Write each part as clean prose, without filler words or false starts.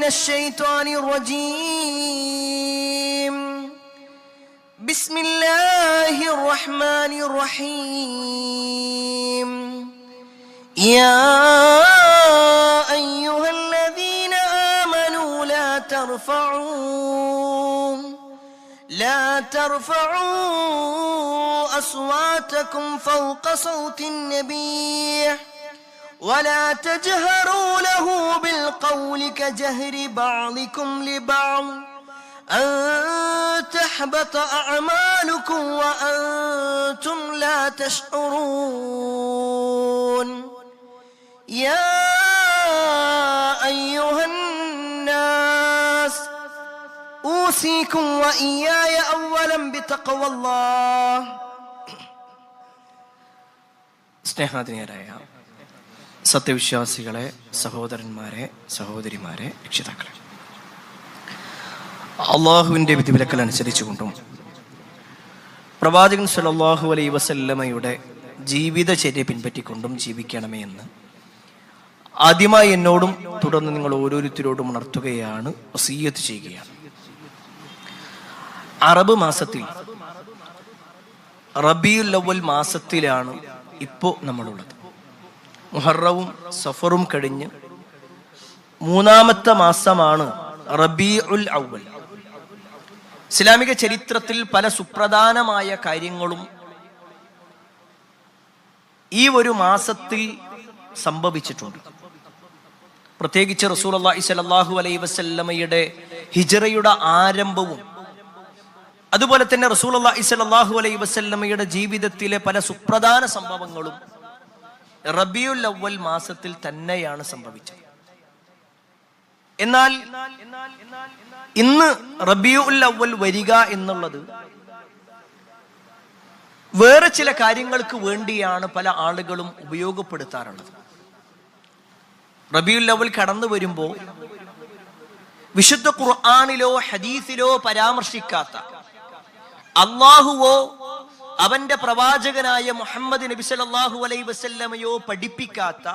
الشيطان الرجيم. بسم الله الرحمن الرحيم. يا أيها الذين آمنوا لا ترفعوا أصواتكم فوق صوت النبي ولا تجهروا له بالقول كجهر بعضكم لبعض أن تحبط أعمالكم وأنتم لا تشعرون. يا أيها الناس أوصيكم وإياي أولا بتقوى الله. സ്നേഹാധീനരായ സത്യവിശ്വാസികളെ, സഹോദരന്മാരെ, സഹോദരിമാരെ, രക്ഷിതാക്കളെ, അള്ളാഹുവിൻ്റെ വിധിവിലക്കൽ അനുസരിച്ചുകൊണ്ടും പ്രവാചകൻ സല്ലല്ലാഹു അലൈഹി വസല്ലമയുടെ ജീവിതചര്യ പിൻപറ്റിക്കൊണ്ടും ജീവിക്കണമേ എന്ന് ആദ്യമായി എന്നോടും തുടർന്ന് നിങ്ങൾ ഓരോരുത്തരോടും ഉണർത്തുകയാണ്, വസിയ്യത്ത് ചെയ്യുകയാണ്. അറബ് മാസത്തിൽ റബീഉൽ അവ്വൽ മാസത്തിലാണ് ഇപ്പോൾ നമ്മളുള്ളത്. മുഹറവും സഫറും കഴിഞ്ഞ് മൂന്നാമത്തെ മാസമാണ് റബീഉൽ അവ്വൽ. ഇസ്ലാമിക ചരിത്രത്തിൽ പല സുപ്രധാനമായ കാര്യങ്ങളും ഈ ഒരു മാസത്തിൽ സംഭവിച്ചിട്ടുണ്ട്. പ്രത്യേകിച്ച് റസൂലുള്ളാഹി സ്വല്ലല്ലാഹു അലൈഹി വസല്ലമയുടെ ഹിജ്റയുടെ ആരംഭവും അതുപോലെ തന്നെ റസൂലുള്ളാഹി സ്വല്ലല്ലാഹു അലൈഹി വസല്ലമയുടെ ജീവിതത്തിലെ പല സുപ്രധാന സംഭവങ്ങളും റബീഉൽ അവ്വൽ മാസത്തിൽ തന്നെയാണ് സംഭവിച്ചത്. എന്നാൽ ഇന്ന് റബീഉൽ അവ്വൽ വരിക എന്നുള്ളത് വേറെ ചില കാര്യങ്ങൾക്ക് വേണ്ടിയാണ് പല ആളുകളും ഉപയോഗപ്പെടുത്താറുള്ളത്. റബീഉൽ അവ്വൽ കടന്നു വരുമ്പോൾ വിശുദ്ധ ഖുർആനിലോ ഹദീസിലോ പരാമർശിക്കാത്ത, അല്ലാഹുവോ അവന്റെ പ്രവാചകനായ മുഹമ്മദ് നബി സല്ലല്ലാഹു അലൈഹി വസല്ലമയോ പഠിപ്പിക്കാത്ത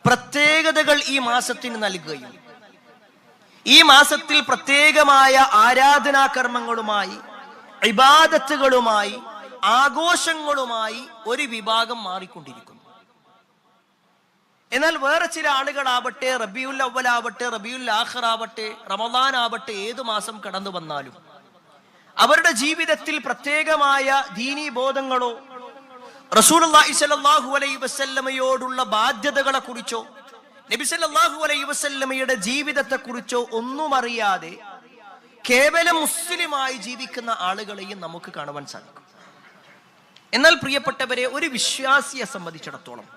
പ്രത്യേകതകൾ ഈ മാസത്തിന് നൽകുകയും ഈ മാസത്തിൽ പ്രത്യേകമായ ആരാധനാകർമ്മങ്ങളുമായി, ഇബാദത്തുകളുമായി, ആഘോഷങ്ങളുമായി ഒരു വിഭാഗം മാറിക്കൊണ്ടിരിക്കുന്നു. എന്നാൽ വേറെ ചില ആളുകളാവട്ടെ, റബീഉൽ അവ്വൽ ആവട്ടെ, റബീഉൽ ആഖിർ ആവട്ടെ, റമദാൻ ആവട്ടെ, ഏത് മാസം കടന്നു വന്നാലും അവരുടെ ജീവിതത്തിൽ പ്രത്യേകമായ ദീനീ ബോധങ്ങളോ റസൂലുള്ളാഹി സ്വല്ലല്ലാഹു അലൈഹി വസല്ലമയോടുള്ള ബാധ്യതകളെ കുറിച്ചോ നബി സല്ലല്ലാഹു അലൈഹി വസല്ലമയുടെ ജീവിതത്തെ കുറിച്ചോ ഒന്നും അറിയാതെ കേവലം മുസ്ലിമായി ജീവിക്കുന്ന ആളുകളെയും നമുക്ക് കാണുവാൻ സാധിക്കും. എന്നാൽ പ്രിയപ്പെട്ടവരെ, ഒരു വിശ്വാസിയെ സംബന്ധിച്ചിടത്തോളം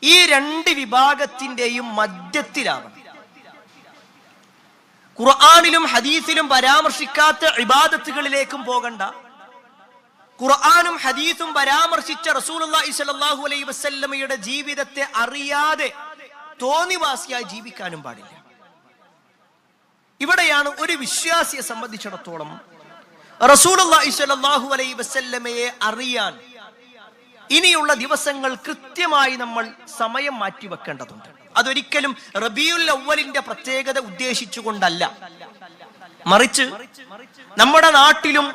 ഈ രണ്ട് വിഭാഗത്തിന്റെയും മധ്യത്തിലാവണം. ഖുർആനിലും ഹദീസിലും പരാമർശിക്കാത്ത ഇബാദത്തുകളിലേക്കും പോകണ്ട, ഖുർആനും ഹദീസും പരാമർശിച്ച റസൂലുള്ളാഹി സ്വല്ലല്ലാഹു അലൈഹി വസല്ലമയുടെ ജീവിതത്തെ അറിയാതെ തോന്നിവാസിയായി ജീവിക്കാനും പാടില്ല. ഇവിടെയാണ് ഒരു വിശ്വാസിയെ സംബന്ധിച്ചിടത്തോളം റസൂലുള്ളാഹി സ്വല്ലല്ലാഹു അലൈഹി വസല്ലമയെ അറിയാൻ ഇനിയുള്ള ദിവസങ്ങൾ കൃത്യമായി നമ്മൾ സമയം മാറ്റിവെക്കേണ്ടതുണ്ട്. അതൊരിക്കലും റബീഉൽ അവ്വലിന്റെ പ്രത്യേകത ഉദ്ദേശിച്ചുകൊണ്ടല്ല, മറിച്ച് നമ്മുടെ നാട്ടിലും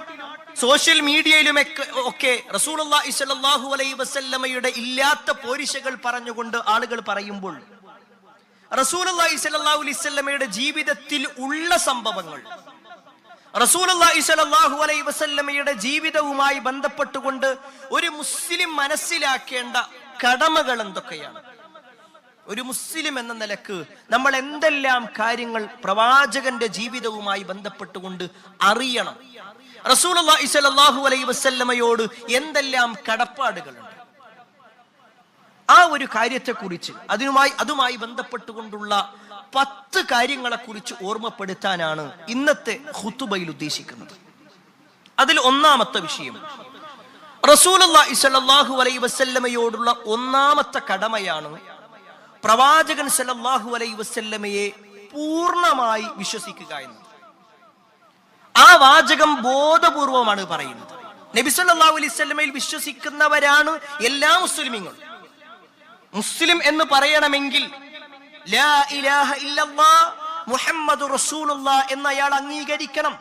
സോഷ്യൽ മീഡിയയിലും ഒക്കെ റസൂലുള്ളാഹി സ്വല്ലല്ലാഹു അലൈഹി വസല്ലമയുടെ ഇല്ലാത്ത പോരിശകൾ പറഞ്ഞുകൊണ്ട് ആളുകൾ പറയുമ്പോൾ റസൂലുള്ളാഹി സ്വല്ലല്ലാഹു അലൈഹി വസല്ലമയുടെ ജീവിതത്തിൽ ഉള്ള സംഭവങ്ങൾ, റസൂലുള്ളാഹി സ്വല്ലല്ലാഹു അലൈഹി വസല്ലമയുടെ ജീവിതവുമായി ബന്ധപ്പെട്ടുകൊണ്ട് ഒരു മുസ്ലിം മനസ്സിലാക്കേണ്ട കടമകൾ എന്തൊക്കെയാണ്, ഒരു മുസ്ലിം എന്ന നിലക്ക് നമ്മൾ എന്തെല്ലാം കാര്യങ്ങൾ പ്രവാചകന്റെ ജീവിതവുമായി ബന്ധപ്പെട്ടുകൊണ്ട് അറിയണം, റസൂലുള്ളാഹി സ്വല്ലല്ലാഹു അലൈഹി വസല്ലമയോട് എന്തെല്ലാം കടപ്പാടുകളുണ്ട്, ആ ഒരു കാര്യത്തെക്കുറിച്ച് അതുമായി ബന്ധപ്പെട്ടുകൊണ്ടുള്ള 10 കാര്യങ്ങളെ കുറിച്ച് ഓർമ്മപ്പെടുത്താനാണ് ഇന്നത്തെ ഖുതുബയിൽ ഉദ്ദേശിക്കുന്നത്. അതിൽ ഒന്നാമത്തെ വിഷയം റസൂലുള്ളാഹി സ്വല്ലല്ലാഹു അലൈഹി വസല്ലമയോടുള്ള ഒന്നാമത്തെ കടമയാണ് പ്രവാചകൻ സല്ലല്ലാഹു അലൈഹി വസല്ലമയെ പൂർണ്ണമായി വിശ്വസിക്കുക എന്നത്. ആ വാചകം ബോധപൂർവമാണ് പറയുന്നത്. നബി സല്ലല്ലാഹു അലൈഹി വസല്ലമയിൽ വിശ്വസിക്കുന്നവരാണ് എല്ലാ മുസ്ലിമീങ്ങളും. മുസ്ലിം എന്ന് പറയണമെങ്കിൽ ലാ ഇലാഹ ഇല്ലല്ലാഹ് മുഹമ്മദുർ റസൂലുള്ളാഹ് എന്ന് അയാൾ അംഗീകരിക്കണം.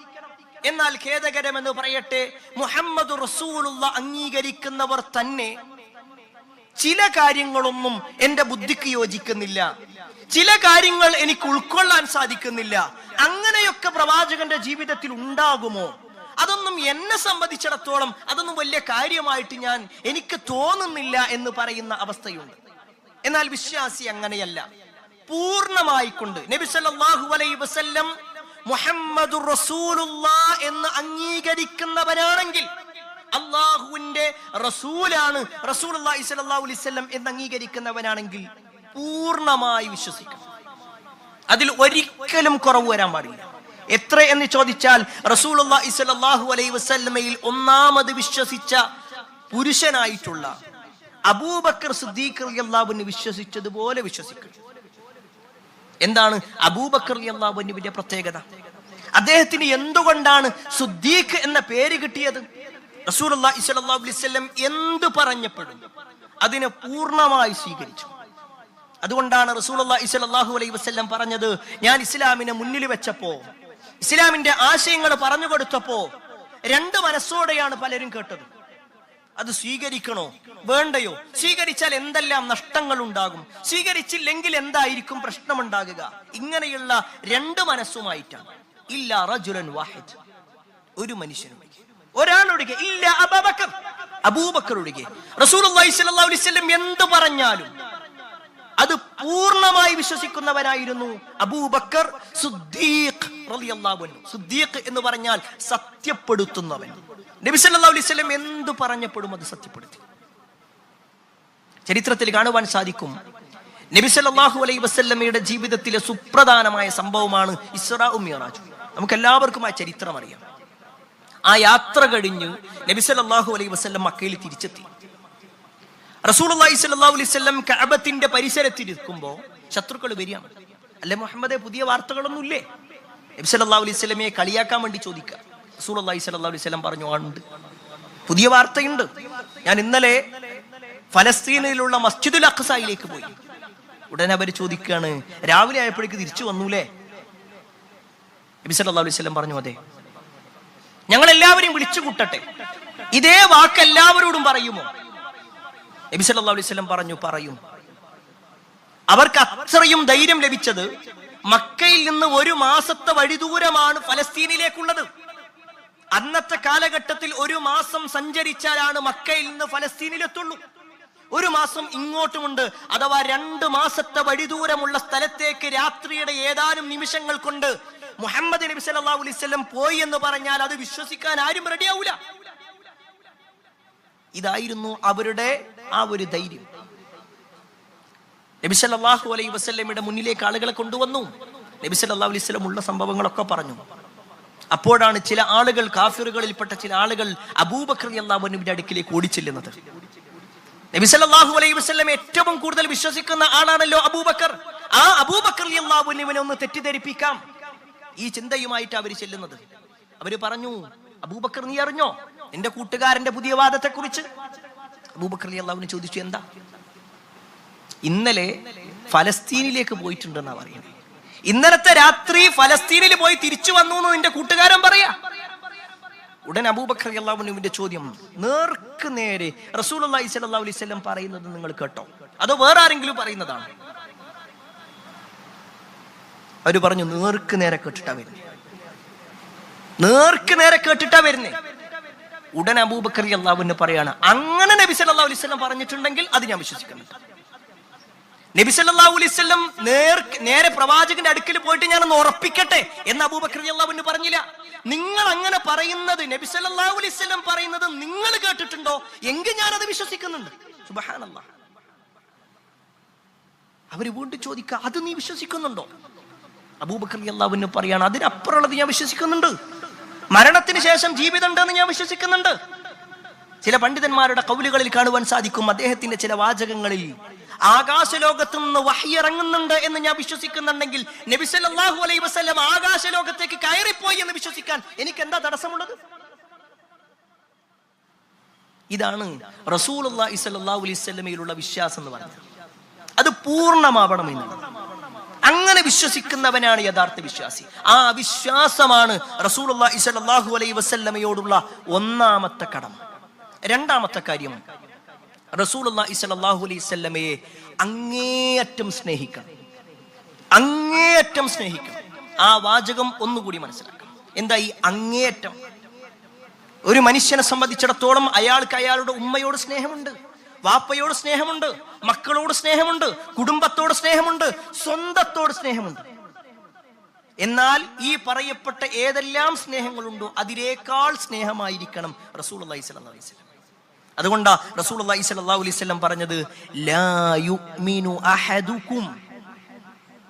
എന്നാൽ ഖേദകരമെന്ന് പറയട്ടെ, മുഹമ്മദുർ റസൂലുള്ളാഹ് അംഗീകരിക്കുന്നവർ തന്നെ ചില കാര്യങ്ങളൊന്നും എന്റെ ബുദ്ധിക്ക് യോജിക്കുന്നില്ല, ചില കാര്യങ്ങൾ എനിക്ക് ഉൾക്കൊള്ളാൻ സാധിക്കുന്നില്ല. അങ്ങനെയൊക്കെ പ്രവാചകന്റെ ജീവിതത്തിൽ ഉണ്ടാകുമോ? അതൊന്നും എന്നെ സംബന്ധിച്ചിടത്തോളം അതൊന്നും വലിയ കാര്യമായിട്ട് എനിക്ക് തോന്നുന്നില്ല എന്ന് പറയുന്ന അവസ്ഥയുണ്ട്. എന്നാൽ വിശ്വാസി അങ്ങനെയല്ല. പൂർണ്ണമായിക്കൊണ്ട് നബി സല്ലല്ലാഹു അലൈഹി വസല്ലം മുഹമ്മദുർ റസൂലുള്ളാഹ് എന്ന് അംഗീകരിക്കുന്നവരാണെങ്കിൽ, അള്ളാഹുവിന്റെ റസൂലാണ് റസൂലുള്ളാഹി സ്വല്ലല്ലാഹു അലൈഹി വസല്ലം എന്ന് അംഗീകരിക്കുന്നവനാണെങ്കിൽ പൂർണ്ണമായി വിശ്വസിക്കണം. അതിൽ ഒരിക്കലും കുറവ് വരാൻ പാടില്ല. എത്ര എന്ന് ചോദിച്ചാൽ റസൂലുള്ളാഹി സ്വല്ലല്ലാഹു അലൈഹി വസല്ലമയിൽ ഒന്നാമത് വിശ്വസിച്ച പുരുഷനായിട്ടുള്ള അബൂബക്കർ സിദ്ദീഖ് റളിയല്ലാഹു അൻഹു വിശ്വസിച്ചതുപോലെ വിശ്വസിക്കണം. എന്താണ് അബൂബക്കർ റളിയല്ലാഹു അൻഹുവിന്റെ പ്രത്യേകത? അദ്ദേഹത്തിന് എന്തുകൊണ്ടാണ് സിദ്ദീഖ് എന്ന പേര് കിട്ടിയത്? റസൂലുള്ളാഹി സ്വല്ലല്ലാഹു അലൈഹി വസല്ലം എന്ത് പറഞ്ഞപ്പോഴും അതിനെ പൂർണ്ണമായി സ്വീകരിച്ചു. അതുകൊണ്ടാണ് റസൂലുള്ളാഹി സ്വല്ലല്ലാഹു അലൈഹി വസല്ലം പറഞ്ഞത്, ഞാൻ ഇസ്ലാമിനെ മുന്നിൽ വെച്ചപ്പോ, ഇസ്ലാമിന്റെ ആശയങ്ങൾ പറഞ്ഞു കൊടുത്തപ്പോ രണ്ട് മനസ്സോടെയാണ് പലരും കേട്ടത്. അത് സ്വീകരിക്കണോ വേണ്ടയോ? സ്വീകരിച്ചാൽ എന്തെല്ലാം നഷ്ടങ്ങൾ ഉണ്ടാകും, സ്വീകരിച്ചില്ലെങ്കിൽ എന്തായിരിക്കും പ്രശ്നമുണ്ടാകുക? ഇങ്ങനെയുള്ള രണ്ട് മനസ്സുമായിട്ടാണ്. ഇല്ല റജുലൻ വാഹിദ്, ഒരു മനുഷ്യനൊഴികെ, ഒരാളൊഴികെ. ഇല്ല അബൂബക്കർ, അബൂബക്കർ ഒഴികെ. റസൂലുള്ളാഹി സ്വല്ലല്ലാഹു അലൈഹി വസല്ലം എന്ത് പറഞ്ഞാലും അത് പൂർണ്ണമായി വിശ്വസിക്കുന്നവരായിരുന്നു അബൂബക്കർ സിദ്ദീഖ് റളിയല്ലാഹു അൻഹു. സിദ്ദീഖ് എന്ന് പറഞ്ഞാൽ സത്യപ്പെടുത്തുന്നവൻ. നബി സല്ലല്ലാഹു അലൈഹി വസല്ലം എന്ത് പറഞ്ഞപ്പോഴും അത് സത്യപ്പെടുത്തി. ചരിത്രത്തിൽ കാണുവാൻ സാധിക്കും, നബി സല്ലല്ലാഹു അലൈഹി വസല്ലമയുടെ ജീവിതത്തിലെ സുപ്രധാനമായ സംഭവമാണ് ഇസ്റാഉം മിഅ്റാജും. നമുക്ക് എല്ലാവർക്കും ആ ചരിത്രം അറിയാം. ആ യാത്ര കഴിഞ്ഞ് നബി സല്ലല്ലാഹു അലൈഹി വസല്ലം മക്കയിൽ തിരിച്ചെത്തി. റസൂലുള്ളാഹി സ്വല്ലല്ലാഹു അലൈഹി വസല്ലം കഅബത്തിന്റെ പരിസരത്തിരിക്കുമ്പോൾ ശത്രുക്കൾ വരികയാണ്. അല്ലെ മുഹമ്മദേ, പുതിയ വാർത്തകളൊന്നും ഇല്ലേ? നബി സല്ലല്ലാഹു അലൈഹി വസല്ലമയെ കളിയാക്കാൻ വേണ്ടി ചോദിക്കുക. റസൂലുള്ളാഹി സ്വല്ലല്ലാഹു അലൈഹി വസല്ലം പറഞ്ഞു, ഉണ്ട്, പുതിയ വാർത്തയുണ്ട്. ഞാൻ ഇന്നലെ ഫലസ്തീനിലുള്ള മസ്ജിദുൽ അഖ്സയിലേക്ക് പോയി. ഉടനെ അവർ ചോദിക്കുകയാണ്, രാവിലെ ആയപ്പോഴേക്ക് തിരിച്ചു വന്നൂലേ? നബി സല്ലല്ലാഹു അലൈഹി വസല്ലം പറഞ്ഞു, അതെ. ഞങ്ങൾ എല്ലാവരെയും വിളിച്ചു കൂട്ടട്ടെ, ഇതേ വാക്ക് എല്ലാവരോടും പറയുമോ? നബി സല്ലല്ലാഹു അലൈഹി വസല്ലം പറഞ്ഞു, പറയും. അവർക്ക് അത്രയും ധൈര്യം ലഭിച്ചത് മക്കയിൽ നിന്ന് 1 മാസത്തെ വഴിദൂരമാണ് ഫലസ്തീനിലേക്കുള്ളത്. അന്നത്തെ കാലഘട്ടത്തിൽ 1 മാസം സഞ്ചരിച്ചാലാണ് മക്കയിൽ നിന്ന് ഫലസ്തീനിലെത്തുള്ളൂ. 1 മാസം ഇങ്ങോട്ടുമുണ്ട്. അഥവാ 2 മാസത്തെ വഴിദൂരമുള്ള സ്ഥലത്തേക്ക് രാത്രിയുടെ ഏതാനും നിമിഷങ്ങൾ കൊണ്ട് മുഹമ്മദ് നബി സല്ലല്ലാഹു അലൈഹി വസല്ലം പോയി എന്ന് പറഞ്ഞാൽ അത് വിശ്വസിക്കാൻ ആരും റെഡിയാവൂല. ഇതായിരുന്നു അവരുടെ ആ ഒരു ധൈര്യം. നബി സല്ലല്ലാഹു അലൈഹി വസല്ലമയുടെ മുന്നിലേക്ക് ആളുകളെ കൊണ്ടുവന്നു. നബി സല്ലല്ലാഹു അലൈഹി വസല്ലം ഉള്ള സംഭവങ്ങളൊക്കെ പറഞ്ഞു. അപ്പോഴാണ് ചില ആളുകൾ, കാഫിറുകളിൽപ്പെട്ട ചില ആളുകൾ അബൂബക്കർ റളിയല്ലാഹു അൻഹുവിന്റെ അടുക്കിലേക്ക് ഓടിച്ചെല്ലുന്നത്. നബി സല്ലല്ലാഹു അലൈഹി വസല്ലം ഏറ്റവും കൂടുതൽ വിശ്വസിക്കുന്ന ആളാണല്ലോ അബൂബക്കർ. ആ അബൂബക്കർ റളിയല്ലാഹു അൻഹുവിനെ ഒന്ന് തെറ്റിദ്ധരിപ്പിക്കാം, ഈ ചിന്തയുമായിട്ട് അവർ ചെല്ലുന്നത്. അവര് പറഞ്ഞു, അബൂബക്കർ, നീ അറിഞ്ഞോ നിന്റെ കൂട്ടുകാരന്റെ പുതിയ വാദത്തെ കുറിച്ച്? അബൂബക്കർ റളിയല്ലാഹു അൻഹു ചോദിച്ചു, എന്താ? ഇന്നലെ ഫലസ്തീനിലേക്ക് പോയിട്ടുണ്ടെന്നാ പറയുന്നത്. ഇന്നലത്തെ രാത്രി ഫലസ്തീനിൽ പോയി തിരിച്ചു വന്നു എന്ന് നിന്റെ കൂട്ടുകാരൻ പറയാ. ഉടൻ അബൂബക്കർ റളിയല്ലാഹു അൻഹുവിന്റെ ചോദ്യം, നേർക്ക് നേരെ റസൂലുള്ളാഹി സ്വല്ലല്ലാഹു അലൈഹി വസല്ലം പറയുന്നത് നിങ്ങൾ കേട്ടോ, അതോ വേറെ ആരെങ്കിലും പറയുന്നതാണ്? അവര് പറഞ്ഞു, നേർക്ക് നേരെ കേട്ടിട്ടാ വരുന്നേ, നേർക്ക് നേരെ കേട്ടിട്ടാ വരുന്നേ. ഉടൻ അബൂബക്കർ റളിയല്ലാഹു അൻഹു പറയാണ്, അങ്ങനെ നബി സല്ലല്ലാഹു അലൈഹി വസല്ലം പറഞ്ഞിട്ടുണ്ടെങ്കിൽ അത് ഞാൻ വിശ്വസിക്കുന്നുണ്ട്. നബി സല്ലല്ലാഹു അലൈഹി വസല്ലം നേരെ പ്രവാചകന്റെ അടുക്കൽ പോയിട്ട് ഞാനൊന്ന് ഉറപ്പിക്കട്ടെ എന്ന് അബൂബക്കർ റളിയല്ലാഹു അൻഹു പറഞ്ഞില്ല. നിങ്ങൾ അങ്ങനെ പറയുന്നത്, നബി സല്ലല്ലാഹു അലൈഹി വസല്ലം പറയുന്നത് നിങ്ങൾ കേട്ടിട്ടുണ്ടോ? എങ്കിൽ ഞാനത് വിശ്വസിക്കുന്നുണ്ട്. സുബ്ഹാനല്ലാഹ്. അവര് വീണ്ടും ചോദിക്കുക, അത് നീ വിശ്വസിക്കുന്നുണ്ടോ? അബൂബക്കർ റളിയല്ലാഹു അൻഹു പറയാണ്, അതിനപ്പുറമുള്ളത് ഞാൻ വിശ്വസിക്കുന്നുണ്ട്. മരണത്തിന് ശേഷം ജീവിതം ഉണ്ടെന്ന് ഞാൻ വിശ്വസിക്കുന്നുണ്ട്. ചില പണ്ഡിതന്മാരുടെ കൗലുകളിൽ കാണുവാൻ സാധിക്കും, അദ്ദേഹത്തിന്റെ ചില വാചകങ്ങളിൽ ആകാശലോകത്തു നിന്ന് വഹ്യ് ഇറങ്ങുന്നുണ്ട് എന്ന് ഞാൻ വിശ്വസിക്കുന്നുണ്ടെങ്കിൽ നബി സല്ലല്ലാഹു അലൈഹി വസല്ലം ആകാശലോകത്തേക്ക് കയറിപ്പോയി എന്ന് വിശ്വസിക്കാൻ എനിക്ക് എന്താ തടസ്സമുള്ളത്? ഇതാണ് റസൂലുള്ളാഹി സ്വല്ലല്ലാഹു അലൈഹി വസല്ലമയിലുള്ള വിശ്വാസം എന്ന് പറയുന്നത്. അത് പൂർണ്ണമാവണമെന്ന് അങ്ങനെ വിശ്വസിക്കുന്നവനാണ് യഥാർത്ഥ വിശ്വാസി. ആ വിശ്വാസമാണ് റസൂലുള്ളാഹി സ്വല്ലല്ലാഹു അലൈഹി വസല്ലമയോടുള്ള ഒന്നാമത്തെ കടമ. രണ്ടാമത്തെ കാര്യം, റസൂലുള്ളാഹി സ്വല്ലല്ലാഹു അലൈഹി വസല്ലമയെ അങ്ങേയറ്റം സ്നേഹിക്കണം. അങ്ങേയറ്റം സ്നേഹിക്കണം. ആ വാചകം ഒന്നുകൂടി മനസ്സിലാക്കണം. എന്താ ഈ അങ്ങേയറ്റം? ഒരു മനുഷ്യനെ സംബന്ധിച്ചിടത്തോളം അയാൾക്ക് അയാളുടെ ഉമ്മയോട് സ്നേഹമുണ്ട്, വാപ്പയോട് സ്നേഹമുണ്ട്, മക്കളോട് സ്നേഹമുണ്ട്, കുടുംബത്തോട് സ്നേഹമുണ്ട്, സ്വന്തത്തോട് സ്നേഹമുണ്ട്. എന്നാൽ ഈ പറയപ്പെട്ട ഏതെല്ലാം സ്നേഹങ്ങളുണ്ടോ അതിനേക്കാൾ സ്നേഹമായിരിക്കണം റസൂലുള്ളാഹി സ്വല്ലല്ലാഹു അലൈഹി വസല്ലം. അതുകൊണ്ടാ റസൂലുള്ളാഹി സ്വല്ലല്ലാഹു അലൈഹി വസല്ലം പറഞ്ഞത്, ലാ യുഅ്മിനു അഹദുക്കും,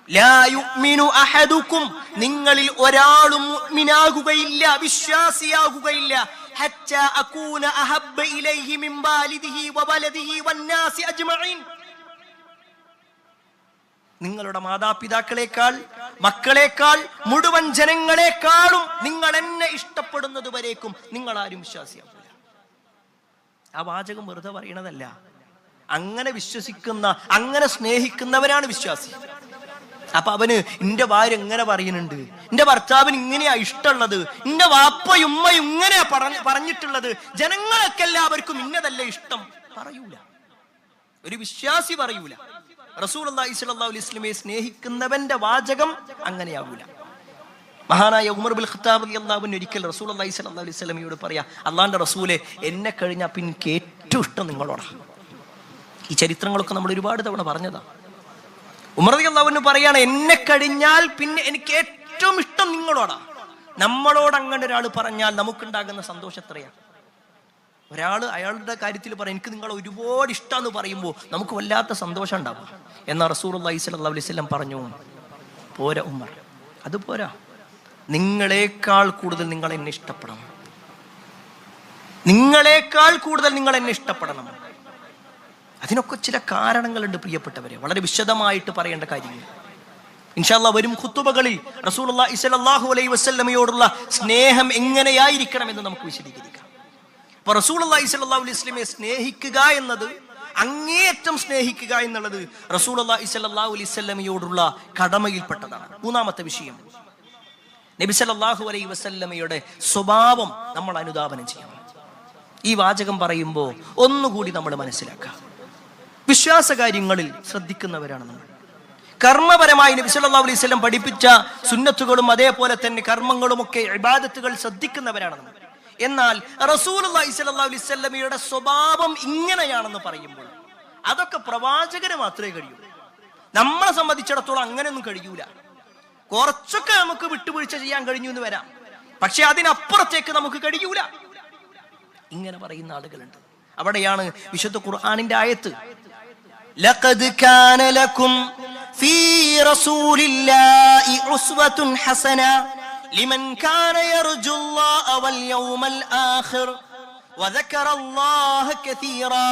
ലാ യുഅ്മിനു അഹദുക്കും, നിങ്ങളിൽ ഒരാളും മുഅ്മിനാകുകയില്ല, വിശ്വാസിയാകുകയില്ല, ഹത്താ അകൂന അഹബ്ബ ഇലൈഹി മിൻ വാലിദിഹി വവലദിഹി വന്നാസി അജ്മഈൻ. നിങ്ങളുടെ മാതാപിതാക്കളെക്കാൾ, മക്കളെക്കാൾ, മുഴുവൻ ജനങ്ങളെക്കാളും നിങ്ങൾ എന്നെ ഇഷ്ടപ്പെടുന്നത് വരേക്കും നിങ്ങൾ ആരും വിശ്വാസിയാകില്ല. ആ വാചകം വെറുതെ പറയണതല്ല. അങ്ങനെ വിശ്വസിക്കുന്ന, അങ്ങനെ സ്നേഹിക്കുന്നവരാണ് വിശ്വാസി. അപ്പൊ അവന് എന്റെ ഭാര്യ എങ്ങനെ പറയുന്നുണ്ട്, എന്റെ ഭർത്താവിന് ഇങ്ങനെയാ ഇഷ്ടമുള്ളത്, എന്റെ വാപ്പയും ഉമ്മയും ഇങ്ങനെയാ പറഞ്ഞിട്ടുള്ളത്, ജനങ്ങളൊക്കെ എല്ലാവർക്കും ഇന്നതല്ല ഇഷ്ടം പറയൂല. ഒരു വിശ്വാസി പറയൂല. റസൂലുള്ളാഹി സ്വല്ലല്ലാഹു അലൈഹി വസല്ലമയെ സ്നേഹിക്കുന്നവന്റെ വാചകം അങ്ങനെയാവൂല. മഹാനായ ഉമർ ബിൻ ഖത്താബ് റളിയല്ലാഹു അൻഹു ഒരിക്കൽ റസൂലുള്ളാഹി സ്വല്ലല്ലാഹു അലൈഹി വസല്ലമയോട് പറയാ, അള്ളാന്റെ റസൂലെ, എന്നെ കഴിഞ്ഞാൽ പിന്നെ എനിക്ക് ഏറ്റവും ഇഷ്ടം നിങ്ങളോടാണ്. ഈ ചരിത്രങ്ങളൊക്കെ നമ്മൾ ഒരുപാട് തവണ പറഞ്ഞതാ. ഉമർ റളിയല്ലാഹു അൻഹു പറയാണ്, എന്നെ കഴിഞ്ഞാൽ പിന്നെ എനിക്ക് ഏറ്റവും ഇഷ്ടം നിങ്ങളോടാ. നമ്മളോട് അങ്ങനെ ഒരാൾ പറഞ്ഞാൽ നമുക്കുണ്ടാകുന്ന സന്തോഷം എത്രയാണ്. ഒരാൾ അയാളുടെ കാര്യത്തിൽ പറയാം, എനിക്ക് നിങ്ങളെ ഒരുപാട് ഇഷ്ടമെന്ന് പറയുമ്പോൾ നമുക്ക് വല്ലാത്ത സന്തോഷം ഉണ്ടാവും. എന്നാൽ റസൂലുള്ളാഹി സ്വല്ലല്ലാഹു അലൈഹി വസല്ലം പറഞ്ഞു, പോരാ ഉമർ, അത് പോരാ, നിങ്ങളെക്കാൾ കൂടുതൽ നിങ്ങൾ എന്നെ ഇഷ്ടപ്പെടണം, നിങ്ങളെക്കാൾ കൂടുതൽ നിങ്ങൾ എന്നെ ഇഷ്ടപ്പെടണം. അതിനൊക്കെ ചില കാരണങ്ങളുണ്ട് പ്രിയപ്പെട്ടവരെ, വളരെ വിശദമായിട്ട് പറയേണ്ട കാര്യങ്ങൾ. ഇൻഷാ അല്ലാഹ് വരും ഖുതുബകളിൽ റസൂലുള്ളാഹി സ്വല്ലല്ലാഹു അലൈഹി വസല്ലമയോടുള്ള സ്നേഹം എങ്ങനെയായിരിക്കണം എന്ന് നമുക്ക് വിശദീകരിക്കാം. അപ്പൊ റസൂലുള്ളാഹി സ്വല്ലല്ലാഹു അലൈഹി വസല്ലമയെ സ്നേഹിക്കുക എന്നത്, അങ്ങേയറ്റം സ്നേഹിക്കുക എന്നുള്ളത് റസൂലുള്ളാഹി സ്വല്ലല്ലാഹു അലൈഹി വസല്ലമയോടുള്ള കടമയിൽപ്പെട്ടതാണ്. മൂന്നാമത്തെ വിഷയം, നബി സല്ലല്ലാഹു അലൈഹി വസല്ലമയുടെ സ്വഭാവം നമ്മൾ അനുധാവനം ചെയ്യണം. ഈ വാചകം പറയുമ്പോൾ ഒന്നുകൂടി നമ്മൾ മനസ്സിലാക്കാം, വിശ്വാസകാര്യങ്ങളിൽ ശ്രദ്ധിക്കുന്നവരാണ് നമ്മൾ. കർമ്മപരമായി നബി സല്ലല്ലാഹു അലൈഹി വസല്ലം പഠിപ്പിച്ച സുന്നത്തുകളും അതേപോലെ തന്നെ കർമ്മങ്ങളുമൊക്കെ ഇബാദത്തുകൾ ശ്രദ്ധിക്കുന്നവരാണ് നമ്മൾ. എന്നാൽ റസൂലുള്ളാഹി സ്വല്ലല്ലാഹു അലൈഹി വസല്ലമയുടെ സ്വഭാവം ഇങ്ങനെയാണെന്ന് പറയുമ്പോൾ അതൊക്കെ പ്രവാചകന് മാത്രമേ കഴിയൂ. നമ്മളെ സംബന്ധിച്ചിടത്തോളം അങ്ങനെയൊന്നും കഴിയൂല. കുറച്ചൊക്കെ നമുക്ക് വിട്ടുവീഴ്ച ചെയ്യാൻ കഴിഞ്ഞു എന്ന് വരാം, പക്ഷെ അതിനപ്പുറത്തേക്ക് നമുക്ക് കഴിയൂല. ഇങ്ങനെ പറയുന്ന ആളുകളുണ്ട്. അവിടെയാണ് വിശുദ്ധ ഖുർആനിന്റെ ആയത്ത്, ലഖദ് കാന ലക്കും ഫീ റസൂലില്ലാഹി ഉസ്വത്തുൻ ഹസന ലിമൻ കാന യർജുല്ലാഹ വൽ യൗമൽ ആഖിർ വദക്കറല്ലാഹ കതീറാ.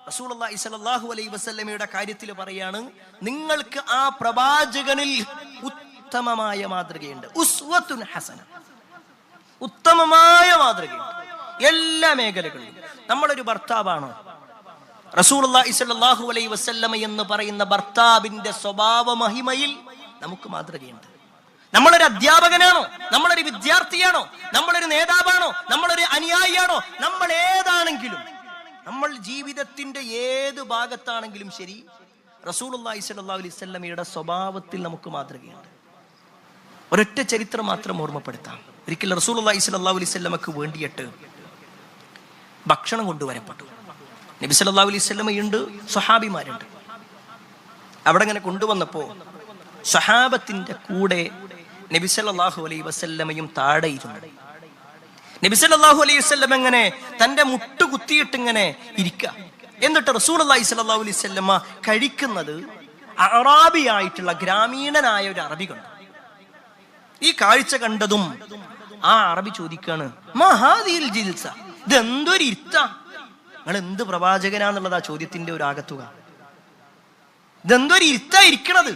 റസൂലുള്ളാഹി സ്വല്ലല്ലാഹു അലൈഹി വസല്ലമയുടെ കാര്യത്തിൽ പറയാണ്, നിങ്ങൾക്ക് ആ പ്രവാചകനിൽ ഉത്തമമായ മാതൃകയുണ്ട്. ഉസ്വത്തുൻ ഹസന, ഉത്തമമായ മാതൃകയുണ്ട് എല്ലാ മേഖലകളിലും. നമ്മളൊരു ഭർത്താവാണോ, റസൂലുള്ളാഹി സ്വല്ലല്ലാഹു അലൈഹി വസല്ലമ എന്ന് പറയുന്ന ഭർത്താവിന്റെ സ്വഭാവ മഹിമയിൽ നമുക്ക് മാതൃകയുണ്ട്. നമ്മളൊരു അധ്യാപകനാണോ, നമ്മളൊരു വിദ്യാർത്ഥിയാണോ, നമ്മളൊരു നേതാവാണോ, നമ്മളൊരു അനുയായിയാണോ, നമ്മൾ ഏതാണെങ്കിലും, നമ്മൾ ജീവിതത്തിന്റെ ഏത് ഭാഗത്താണെങ്കിലും ശരി, റസൂലുള്ളാഹി സ്വല്ലല്ലാഹു അലൈഹി വസല്ലമയുടെ സ്വഭാവത്തിൽ നമുക്ക് മാതൃകയുണ്ട്. ഒരൊറ്റ ചരിത്രം മാത്രം ഓർമ്മപ്പെടുത്താം. ഒരിക്കൽ റസൂലുള്ളാഹി സ്വല്ലല്ലാഹു അലൈഹി വസല്ലമക്ക് വേണ്ടിയിട്ട് ഭക്ഷണം കൊണ്ടുവരപ്പെട്ടു. നബി സല്ലല്ലാഹു അലൈഹി വസല്ലമയുണ്ട്, സ്വഹാബിമാരുണ്ട്. അവിടെ ഇങ്ങനെ കൊണ്ടുവന്നപ്പോ സ്വഹാബത്തിന്റെ കൂടെ നബി സല്ലല്ലാഹു അലൈഹി വസല്ലമയും താഴെ ഇരുന്നു. നബി സല്ലല്ലാഹു അലൈഹി വസല്ലം ഇങ്ങനെ തന്റെ മുട്ട് കുത്തിയിട്ട് ഇങ്ങനെ ഇരിക്കുക. എന്നിട്ട് റസൂലുള്ളാഹി സ്വല്ലല്ലാഹു അലൈഹി വസല്ലമ കഴിക്കുന്നത് അറാബിയായിട്ടുള്ള ഗ്രാമീണനായ ഒരു അറബി കണ്ടു. ഈ കാഴ്ച കണ്ടതും ആ അറബി ചോദിക്കാണ്, മാ ഹാദിഹിൽ ജിൽസ, ഇത് എന്തൊരു ഇരുത്ത, നിങ്ങൾ എന്ത് പ്രവാചകനാന്നുള്ളതാ ചോദ്യത്തിന്റെ ഒരു ആകത്തുക. ഇതെന്തൊരു ഇരുത്താ ഇരിക്കണത്.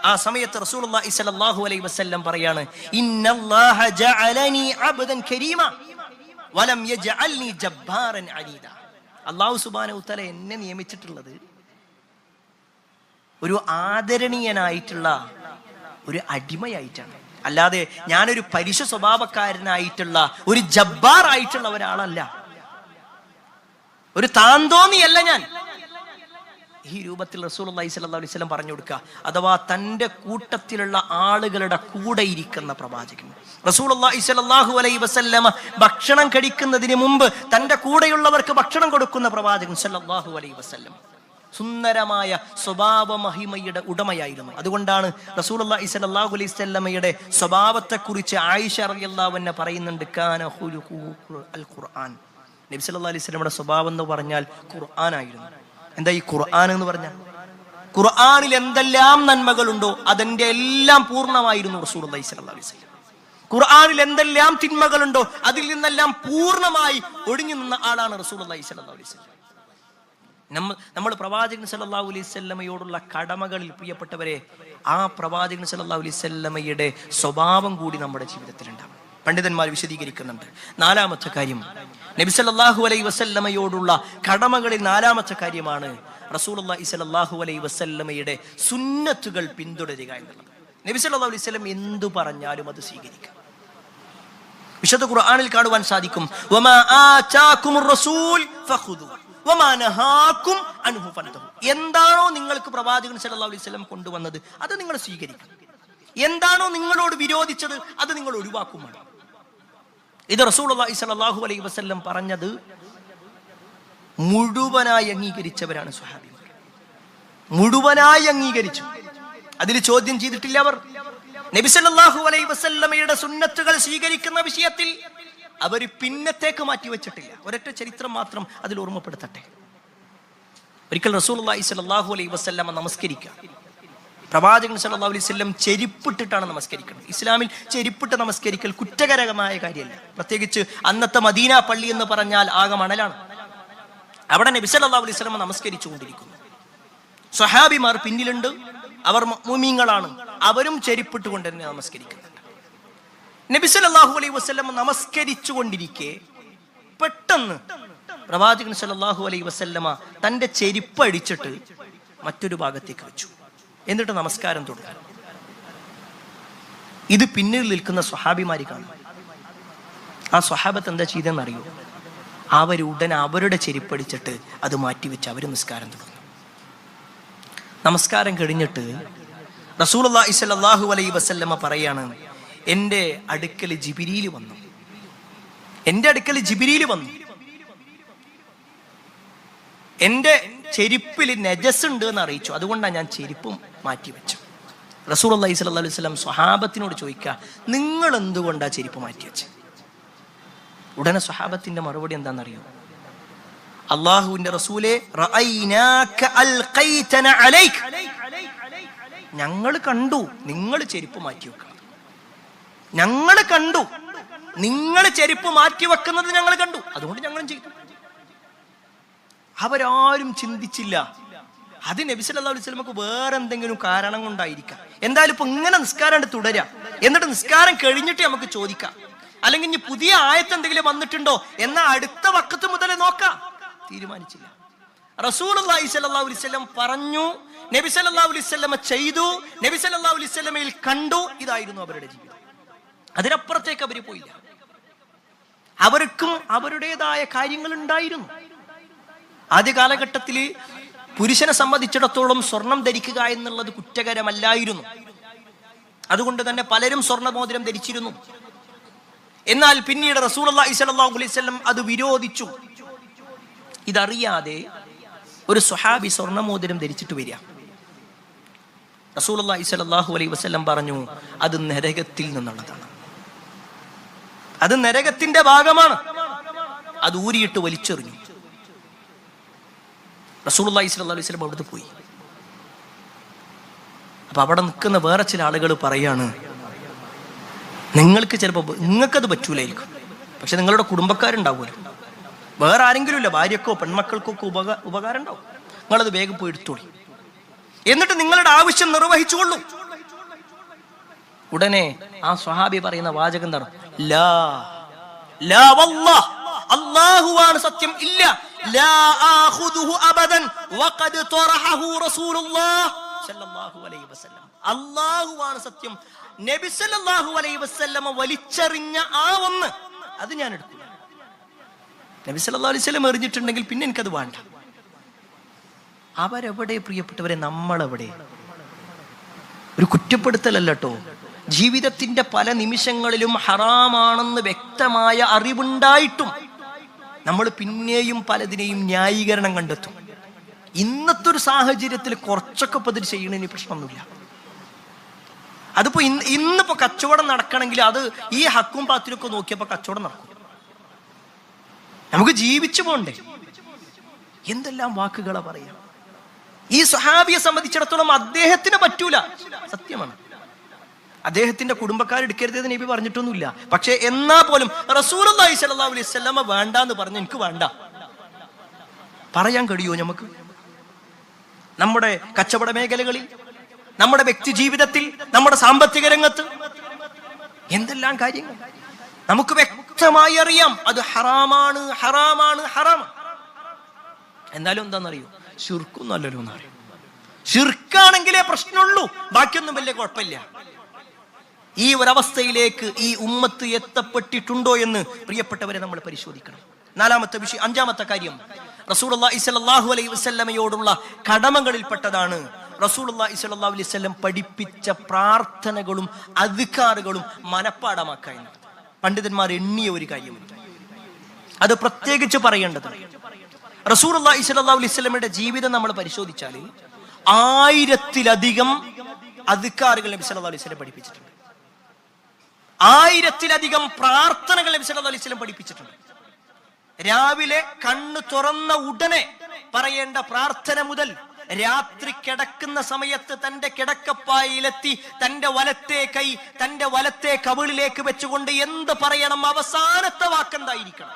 ആ സമയത്ത് റസൂലുള്ളാഹി സ്വല്ലല്ലാഹു അലൈഹി വസല്ലം പറയാണ്, ഇന്നല്ലാഹ ജഅലനി അബ്ദൻ കരീമ വലം യജഅൽനി ജബ്ബാറൻ അനീദ. അല്ലാഹു സുബ്ഹാനഹു വ തആല എന്നെ നിയമിച്ചിട്ടുള്ളത് ഒരു ആദരണീയനായിട്ടുള്ള ഒരു അടിമയായിട്ടാണ്. അല്ലാതെ ഞാനൊരു പരുഷ സ്വഭാവക്കാരനായിട്ടുള്ള ഒരു ജബ്ബാർ ആയിട്ടുള്ള ഒരാളല്ല, ഒരു താന്തോന്നിയല്ല ഞാൻ. ഈ രൂപത്തിൽ റസൂലുള്ളാഹി സ്വല്ലല്ലാഹു അലൈഹി വസല്ലം പറഞ്ഞു കൊടുക്കുക. അഥവാ തൻ്റെ കൂട്ടത്തിലുള്ള ആളുകളുടെ കൂടെ ഇരിക്കുന്ന പ്രവാചകൻ. റസൂലുള്ളാഹി സ്വല്ലല്ലാഹു അലൈഹി വസല്ലം ഭക്ഷണം കഴിക്കുന്നതിന് മുമ്പ് തൻ്റെ കൂടെയുള്ളവർക്ക് ഭക്ഷണം കൊടുക്കുന്ന പ്രവാചകൻ സ്വല്ലല്ലാഹു അലൈഹി വസല്ലം സുന്ദരമായ സ്വഭാവ മഹിമയുടെ ഉടമയായിരുന്നു. അതുകൊണ്ടാണ് റസൂലുള്ളാഹി സ്വല്ലല്ലാഹു അലൈഹി വസല്ലമയുടെ സ്വഭാവത്തെക്കുറിച്ച് ആയിഷ റളിയല്ലാഹു അൻഹ പറയുന്നുണ്ട്, കാന ഖുലുഖുഹു അൽ ഖുർആൻ. നബി സല്ലല്ലാഹു അലൈഹി വസല്ലമയുടെ സ്വഭാവം എന്ന് പറഞ്ഞാൽ ഖുർആനായിരുന്നു. എന്താ ഈ ഖുർആൻ എന്ന് പറഞ്ഞാൽ? ഖുർആനിൽ എന്തെല്ലാം നന്മകളുണ്ടോ അതിന്റെ എല്ലാം പൂർണ്ണമായിരുന്നു റസൂലുള്ളാഹി സ്വല്ലല്ലാഹു അലൈഹി വസല്ലം. ഖുർആനിൽ എന്തെല്ലാം തിന്മകളുണ്ടോ അതിൽ നിന്നെല്ലാം പൂർണ്ണമായി ഒഴിഞ്ഞു നിന്ന ആളാണ് റസൂലുള്ളാഹി സ്വല്ലല്ലാഹു അലൈഹി വസല്ലം. നമ്മൾ പ്രവാചകൻ സല്ലല്ലാഹു അലൈഹി വസല്ലമയോടുള്ള കടമകളിൽ പ്രിയപ്പെട്ടവരെ, ആ പ്രവാചകൻ സല്ലല്ലാഹു അലൈഹി വസല്ലമയുടെ സ്വഭാവം കൂടി നമ്മുടെ ജീവിതത്തിൽ ഉണ്ടാവും. പണ്ഡിതന്മാർ വിശദീകരിക്കുന്നുണ്ട്. നാലാമത്തെ കാര്യം, നബി സല്ലല്ലാഹു അലൈഹി വസല്ലമയോടുള്ള കടമകളിൽ നാലാമത്തെ കാര്യമാണ് റസൂലുള്ളാഹി സ്വല്ലല്ലാഹു അലൈഹി വസല്ലമയുടെ സുന്നത്തുകൾ പിന്തുടരുക എന്നുള്ളത്. നബി സല്ലല്ലാഹു അലൈഹി വസല്ലം എന്തു പറഞ്ഞാലും അത് സ്വീകരിക്കുക. വിശുദ്ധ ഖുർആനിൽ കാണുവാൻ സാധിക്കും, വമാ ആതാകുമുർ റസൂൽ ഫഖുദു വമാ നഹാകും അൻഹു ഫൻതഹു. എന്താണോ നിങ്ങൾക്ക് പ്രവാചകൻ സല്ലല്ലാഹു അലൈഹി വസല്ലം കൊണ്ടുവന്നത് അത് നിങ്ങൾ സ്വീകരിക്കണം. എന്താണോ നിങ്ങളോട് വിരോധിച്ചത് അത് നിങ്ങൾ ഒഴിവാക്കുമാണ്. ഇത് റസൂലുള്ളാഹി സ്വല്ലല്ലാഹു അലൈഹി വസല്ലം പറഞ്ഞത് മുഴുവനായി അംഗീകരിച്ചവരാണ് സ്വഹാബിമാർ. മുഴുവനായി അംഗീകരിച്ചു, അതിൽ ചോദ്യം ചെയ്തിട്ടില്ല അവർ. നബി സല്ലല്ലാഹു അലൈഹി വസല്ലമയുടെ സുന്നത്തുകൾ സ്വീകരിക്കുന്ന വിഷയത്തിൽ അവർ പിന്നത്തേക്ക് മാറ്റിവെച്ചിട്ടില്ല. ഒരൊറ്റ ചരിത്രം മാത്രം അതിൽ ഓർമ്മപ്പെടുത്തട്ടെ. ഒരിക്കൽ റസൂലുള്ളാഹി സ്വല്ലല്ലാഹു അലൈഹി വസല്ലമ നമസ്കരിക്കുക. പ്രവാചകൻ സല്ലല്ലാഹു അലൈഹി വസല്ലം ചെരുപ്പിട്ടിട്ടാണ് നമസ്കരിക്കുന്നത്. ഇസ്ലാമിൽ ചെരുപ്പിട്ട് നമസ്കരിക്കൽ കുറ്റകരമായ കാര്യമല്ല. പ്രത്യേകിച്ച് അന്നത്തെ മദീന പള്ളി എന്ന് പറഞ്ഞാൽ ആകെ മണലാണ്. അവിടെ നബി സല്ലല്ലാഹു അലൈഹി വസല്ലം നമസ്കരിച്ചു കൊണ്ടിരിക്കുന്നു. സ്വഹാബിമാർ പിന്നിലുണ്ട്, അവർ മുഅ്മിനീങ്ങളാണ്, അവരും ചെരുപ്പിട്ടുകൊണ്ട് തന്നെ നമസ്കരിക്കുന്നുണ്ട്. നബി സല്ലല്ലാഹു അലൈഹി വസല്ലം നമസ്കരിച്ചു കൊണ്ടിരിക്കെ പെട്ടെന്ന് പ്രവാചകൻ സല്ലല്ലാഹു അലൈഹി വസല്ലമ തന്റെ ചെരുപ്പ് അടിച്ചിട്ട് മറ്റൊരു ഭാഗത്തേക്ക് വെച്ചു. എന്നിട്ട് നമസ്കാരം തുടങ്ങി. ഇത് പിന്നിൽ നിൽക്കുന്ന സ്വഹാബിമാരി കാണും. ആ സ്വഹാബത്ത് എന്താ ചെയ്തെന്നറിയോ? അവരുടനെ അവരുടെ ചെരുപ്പടിച്ചിട്ട് അത് മാറ്റിവെച്ച് അവർ നിസ്കാരം തുടങ്ങി. നമസ്കാരം കഴിഞ്ഞിട്ട് റസൂലുള്ളാഹി സ്വല്ലല്ലാഹു അലൈഹി വസല്ലമ പറയാണ്, എൻ്റെ അടുക്കൽ ജിബ്രീൽ വന്നു. എൻ്റെ അടുക്കൽ ജിബ്രീൽ വന്നു. എൻ്റെ ചെരുപ്പിൽ നജസ് ഉണ്ട് എന്ന് അറിയിച്ചു. അതുകൊണ്ടാണ് ഞാൻ ചെരുപ്പും മാറ്റിവെച്ചു. റസൂലുള്ളാഹി സ്വല്ലല്ലാഹു അലൈഹി വസല്ലം സ്വഹാബത്തിനോട് ചോദിക്കുക, നിങ്ങൾ എന്തുകൊണ്ടാണ് ചെരുപ്പ് മാറ്റിവെച്ചത്? ഉടനെ സ്വഹാബത്തിന്റെ മറുപടി എന്താണെന്നറിയോ? അല്ലാഹുവിന്റെ റസൂലേ, റഅയ്നാക അൽഖൈതന അലൈക, ഞങ്ങൾ കണ്ടു നിങ്ങൾ ചെരുപ്പ് മാറ്റിവെക്കുക. ഞങ്ങൾ കണ്ടു നിങ്ങൾ ചെരുപ്പ് മാറ്റിവെക്കുന്നത് ഞങ്ങൾ കണ്ടു, അതുകൊണ്ട് ഞങ്ങളും ചെയ്തു. അവരാരും ചിന്തിച്ചില്ല അത് നബി സല്ലല്ലാഹു അലൈഹി വസല്ലമക്ക് വേറെ എന്തെങ്കിലും കാരണം കൊണ്ടായിരിക്കാം. എന്തായാലും ഇപ്പൊ ഇങ്ങനെ നിസ്കാരം തുടരാം, എന്നിട്ട് നിസ്കാരം കഴിഞ്ഞിട്ട് നമുക്ക് ചോദിക്കാം. അല്ലെങ്കിൽ ഇനി പുതിയ ആയത്ത് എന്തെങ്കിലും വന്നിട്ടുണ്ടോ എന്നാ അടുത്ത വഖത്ത് മുതൽ നോക്കാം. തീരുമാനിച്ചില്ല. റസൂലുള്ളാഹി സ്വല്ലല്ലാഹു അലൈഹി വസല്ലം പറഞ്ഞു, നബി സല്ലല്ലാഹു അലൈഹി വസല്ലമ ചെയ്തു, നബി സല്ലല്ലാഹു അലൈഹി വസല്ലമയിൽ കണ്ടു. ഇതായിരുന്നു അവരുടെ ജീവിതം. അതിനപ്പുറത്തേക്ക് അവർ പോയില്ല. അവർക്കും അവരുടേതായ കാര്യങ്ങൾ ഉണ്ടായിരുന്നു. ആദ്യ കാലഘട്ടത്തിൽ പുരുഷനെ സംബന്ധിച്ചിടത്തോളം സ്വർണം ധരിക്കുക എന്നുള്ളത് കുറ്റകരമല്ലായിരുന്നു. അതുകൊണ്ട് തന്നെ പലരും സ്വർണ്ണമോതിരം ധരിച്ചിരുന്നു. എന്നാൽ പിന്നീട് റസൂലുള്ളാഹി സ്വല്ലല്ലാഹു അലൈഹി വസല്ലം അത് വിരോധിച്ചു. ഇതറിയാതെ ഒരു സ്വഹാബി സ്വർണ്ണമോതിരം ധരിച്ചിട്ട് വരിക. റസൂലുള്ളാഹി സ്വല്ലല്ലാഹു അലൈഹി വസല്ലം പറഞ്ഞു, അത് നരകത്തിൽ നിന്നുള്ളതാണ്, അത് നരകത്തിന്റെ ഭാഗമാണ്. അത് ഊരിയിട്ട് വലിച്ചെറിഞ്ഞു. റസൂലുള്ളാഹി സ്വല്ലല്ലാഹു അലൈഹി വസല്ലം അവിടുന്ന് പോയി. അപ്പൊ അവിടെ നിൽക്കുന്ന വേറെ ചില ആളുകൾ പറയാണ്, നിങ്ങൾക്ക് ചിലപ്പോൾ നിങ്ങൾക്കത് പറ്റൂലായിരിക്കും, പക്ഷെ നിങ്ങളുടെ കുടുംബക്കാരുണ്ടാവുമല്ലോ, വേറെ ആരെങ്കിലും ഇല്ല, ഭാര്യക്കോ പെൺമക്കൾക്കോ ഒക്കെ ഉപകാരം ഉണ്ടാവും, നിങ്ങളത് വേഗം പോയി എടുത്തോളി, എന്നിട്ട് നിങ്ങളുടെ ആവശ്യം നിർവഹിച്ചുകൊള്ളൂ. ഉടനെ ആ സ്വഹാബി പറയുന്ന വാചകം എന്താണ്? ലാ ലാ വല്ലാഹ്, അല്ലാഹുവാണ് സത്യം, ഇല്ല, ലാ ആഖുദുഹു അബദൻ വഖദ് തറഹഹു റസൂലുള്ളാഹ് സല്ലല്ലാഹു അലൈഹി വസല്ലം. അല്ലാഹുവാണ് സത്യം. നബി സല്ലല്ലാഹു അലൈഹി വസല്ലമ വലിച്ചെറിഞ്ഞ ആ ഒന്ന് അത് ഞാൻ എടുക്കില്ല. നബി സല്ലല്ലാഹു അലൈഹി വസല്ലം എറിഞ്ഞിട്ടുണ്ടെങ്കിൽ പിന്നെ എനിക്കത് വേണ്ട. അവരെവിടെ പ്രിയപ്പെട്ടവരെ? നമ്മളെവിടെ? ഒരു കുറ്റപ്പെടുത്തലല്ല കേട്ടോ. ജീവിതത്തിന്റെ പല നിമിഷങ്ങളിലും ഹറാമാണെന്ന് വ്യക്തമായ അറിവുണ്ടായിട്ടും നമ്മൾ പിന്നെയും പലതിനെയും ന്യായീകരണം കണ്ടെത്തും. ഇന്നത്തെ ഒരു സാഹചര്യത്തിൽ കുറച്ചൊക്കെ പതിര് ചെയ്യണതിന് പ്രശ്നമൊന്നുമില്ല. അതിപ്പോ ഇന്നിപ്പോ കച്ചവടം നടക്കണമെങ്കിൽ അത് ഈ ഹക്കും പാത്തിലൊക്കെ നോക്കിയപ്പോ കച്ചവടം നടക്കും. നമുക്ക് ജീവിച്ചു പോണ്ടേ? എന്തെല്ലാം വാക്കുകളാ പറയാ. ഈ സ്വഹാബിയെ സംബന്ധിച്ചിടത്തോളം അദ്ദേഹത്തിന് പറ്റൂല, സത്യമാണ്. അദ്ദേഹത്തിന്റെ കുടുംബക്കാരെടുക്കരുത് നബി പറഞ്ഞിട്ടൊന്നുമില്ല. പക്ഷെ എന്നാ പോലും റസൂലുള്ളാഹി സ്വല്ലല്ലാഹു അലൈഹി വസല്ലമ വേണ്ടാന്ന് പറഞ്ഞു. എനിക്ക് വേണ്ട പറയാൻ കഴിയുമോ നമുക്ക്? നമ്മുടെ കച്ചവട മേഖലകളിൽ, നമ്മുടെ വ്യക്തി ജീവിതത്തിൽ, നമ്മുടെ സാമ്പത്തിക രംഗത്ത് എന്തെല്ലാം കാര്യങ്ങൾ നമുക്ക് വ്യക്തമായി അറിയാം. അത് ഹറാമാണ്, ഹറാമാണ്, ഹറാം. എന്നാലും എന്താണെന്നറിയോ? ശിർക്കൊന്നും അല്ലല്ലോ എന്നറിയും. ശിർക്കാണെങ്കിലേ പ്രശ്നമുള്ളൂ, ബാക്കിയൊന്നും വലിയ കുഴപ്പമില്ല. ഈ ഒരവസ്ഥയിലേക്ക് ഈ ഉമ്മത്ത് എത്തപ്പെട്ടിട്ടുണ്ടോ എന്ന് പ്രിയപ്പെട്ടവരെ നമ്മൾ പരിശോധിക്കണം. അഞ്ചാമത്തെ കാര്യം, റസൂലുള്ളാഹി സ്വല്ലല്ലാഹു അലൈഹി വസല്ലമയോടുള്ള കടമകളിൽപ്പെട്ടതാണ് റസൂലുള്ളാഹി സ്വല്ലല്ലാഹു അലൈഹി വസല്ലം പഠിപ്പിച്ച പ്രാർത്ഥനകളും അദ്കാറുകളും മനപ്പാഠമാക്കുക എന്നത്. പണ്ഡിതന്മാർ എണ്ണിയ ഒരു കാര്യമുണ്ട്, അത് പ്രത്യേകിച്ച് പറയേണ്ടത്. റസൂലുള്ളാഹി സ്വല്ലല്ലാഹു അലൈഹി വസല്ലമയുടെ ജീവിതം നമ്മൾ പരിശോധിച്ചാൽ 1000-ലധികം അദ്കാറുകൾ നബി സല്ലല്ലാഹു അലൈഹി വസല്ലം പഠിപ്പിച്ചിട്ടുണ്ട്. 1000-ലധികം പ്രാർത്ഥനകൾ നബി സല്ലല്ലാഹു അലൈഹി വസല്ലം പഠിപ്പിച്ചിട്ടുണ്ട്. രാവിലെ കണ്ണ് തുറന്ന ഉടനെ പറയേണ്ട പ്രാർത്ഥന മുതൽ രാത്രി കിടക്കുന്ന സമയത്ത് തന്റെ കിടക്കപ്പായിലെത്തി തന്റെ വലത്തെ കൈ തന്റെ വലത്തെ കവിളിലേക്ക് വെച്ചുകൊണ്ട് എന്ത് പറയണം, അവസാനത്തെ വാക്കെന്തായിരിക്കണം,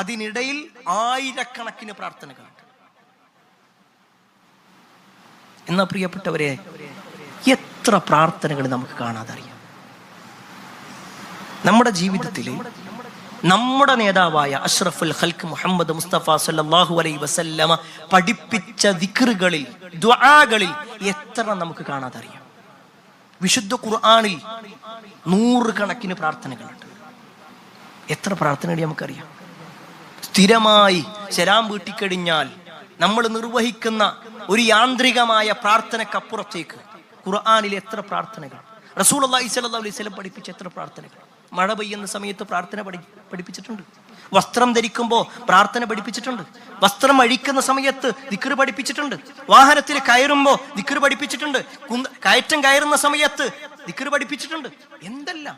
അതിനിടയിൽ 1000കണക്കിന് പ്രാർത്ഥനകളുണ്ട്. എന്നാ പ്രിയപ്പെട്ടവരെ, എത്ര പ്രാർത്ഥനകൾ നമുക്ക് കാണാതെ അറിയാം. നമ്മുടെ ജീവിതത്തിൽ നമ്മുടെ നേതാവായ അഷ്റഫുൽ ഖൽഖ് മുഹമ്മദ് മുസ്തഫ സല്ലല്ലാഹു അലൈഹി വസല്ലമ പഠിപ്പിച്ച ദിക്റുകളിൽ, ദുആകളിൽ എത്ര നമുക്ക് കാണാതെ അറിയാം. വിശുദ്ധ ഖുർആനിൽ 100 കണക്കിന് പ്രാർത്ഥനകളുണ്ട്. എത്ര പ്രാർത്ഥനകൾ നമുക്കറിയാം. സ്ഥിരമായി സലാം വീട്ടിക്കഴിഞ്ഞാൽ നമ്മൾ നിർവഹിക്കുന്ന ഒരു യാന്ത്രികമായ പ്രാർത്ഥനക്കപ്പുറത്തേക്ക് ഖുർആനിൽ എത്ര പ്രാർത്ഥനകൾ, റസൂലുള്ളാഹി സ്വല്ലല്ലാഹു അലൈഹി വസല്ലം പഠിപ്പിച്ച എത്ര പ്രാർത്ഥനകൾ. മഴ പെയ്യുന്ന സമയത്ത് പ്രാർത്ഥന പഠിപ്പിച്ചിട്ടുണ്ട്. വസ്ത്രം ധരിക്കുമ്പോൾ പ്രാർത്ഥന പഠിപ്പിച്ചിട്ടുണ്ട്. വസ്ത്രം അഴിക്കുന്ന സമയത്ത് ദിക്ർ പഠിപ്പിച്ചിട്ടുണ്ട്. വാഹനത്തിൽ കയറുമ്പോൾ ദിക്ർ പഠിപ്പിച്ചിട്ടുണ്ട്. കയറ്റം കയറുന്ന സമയത്ത് ദിക്ർ പഠിപ്പിച്ചിട്ടുണ്ട്. എന്തെല്ലാം!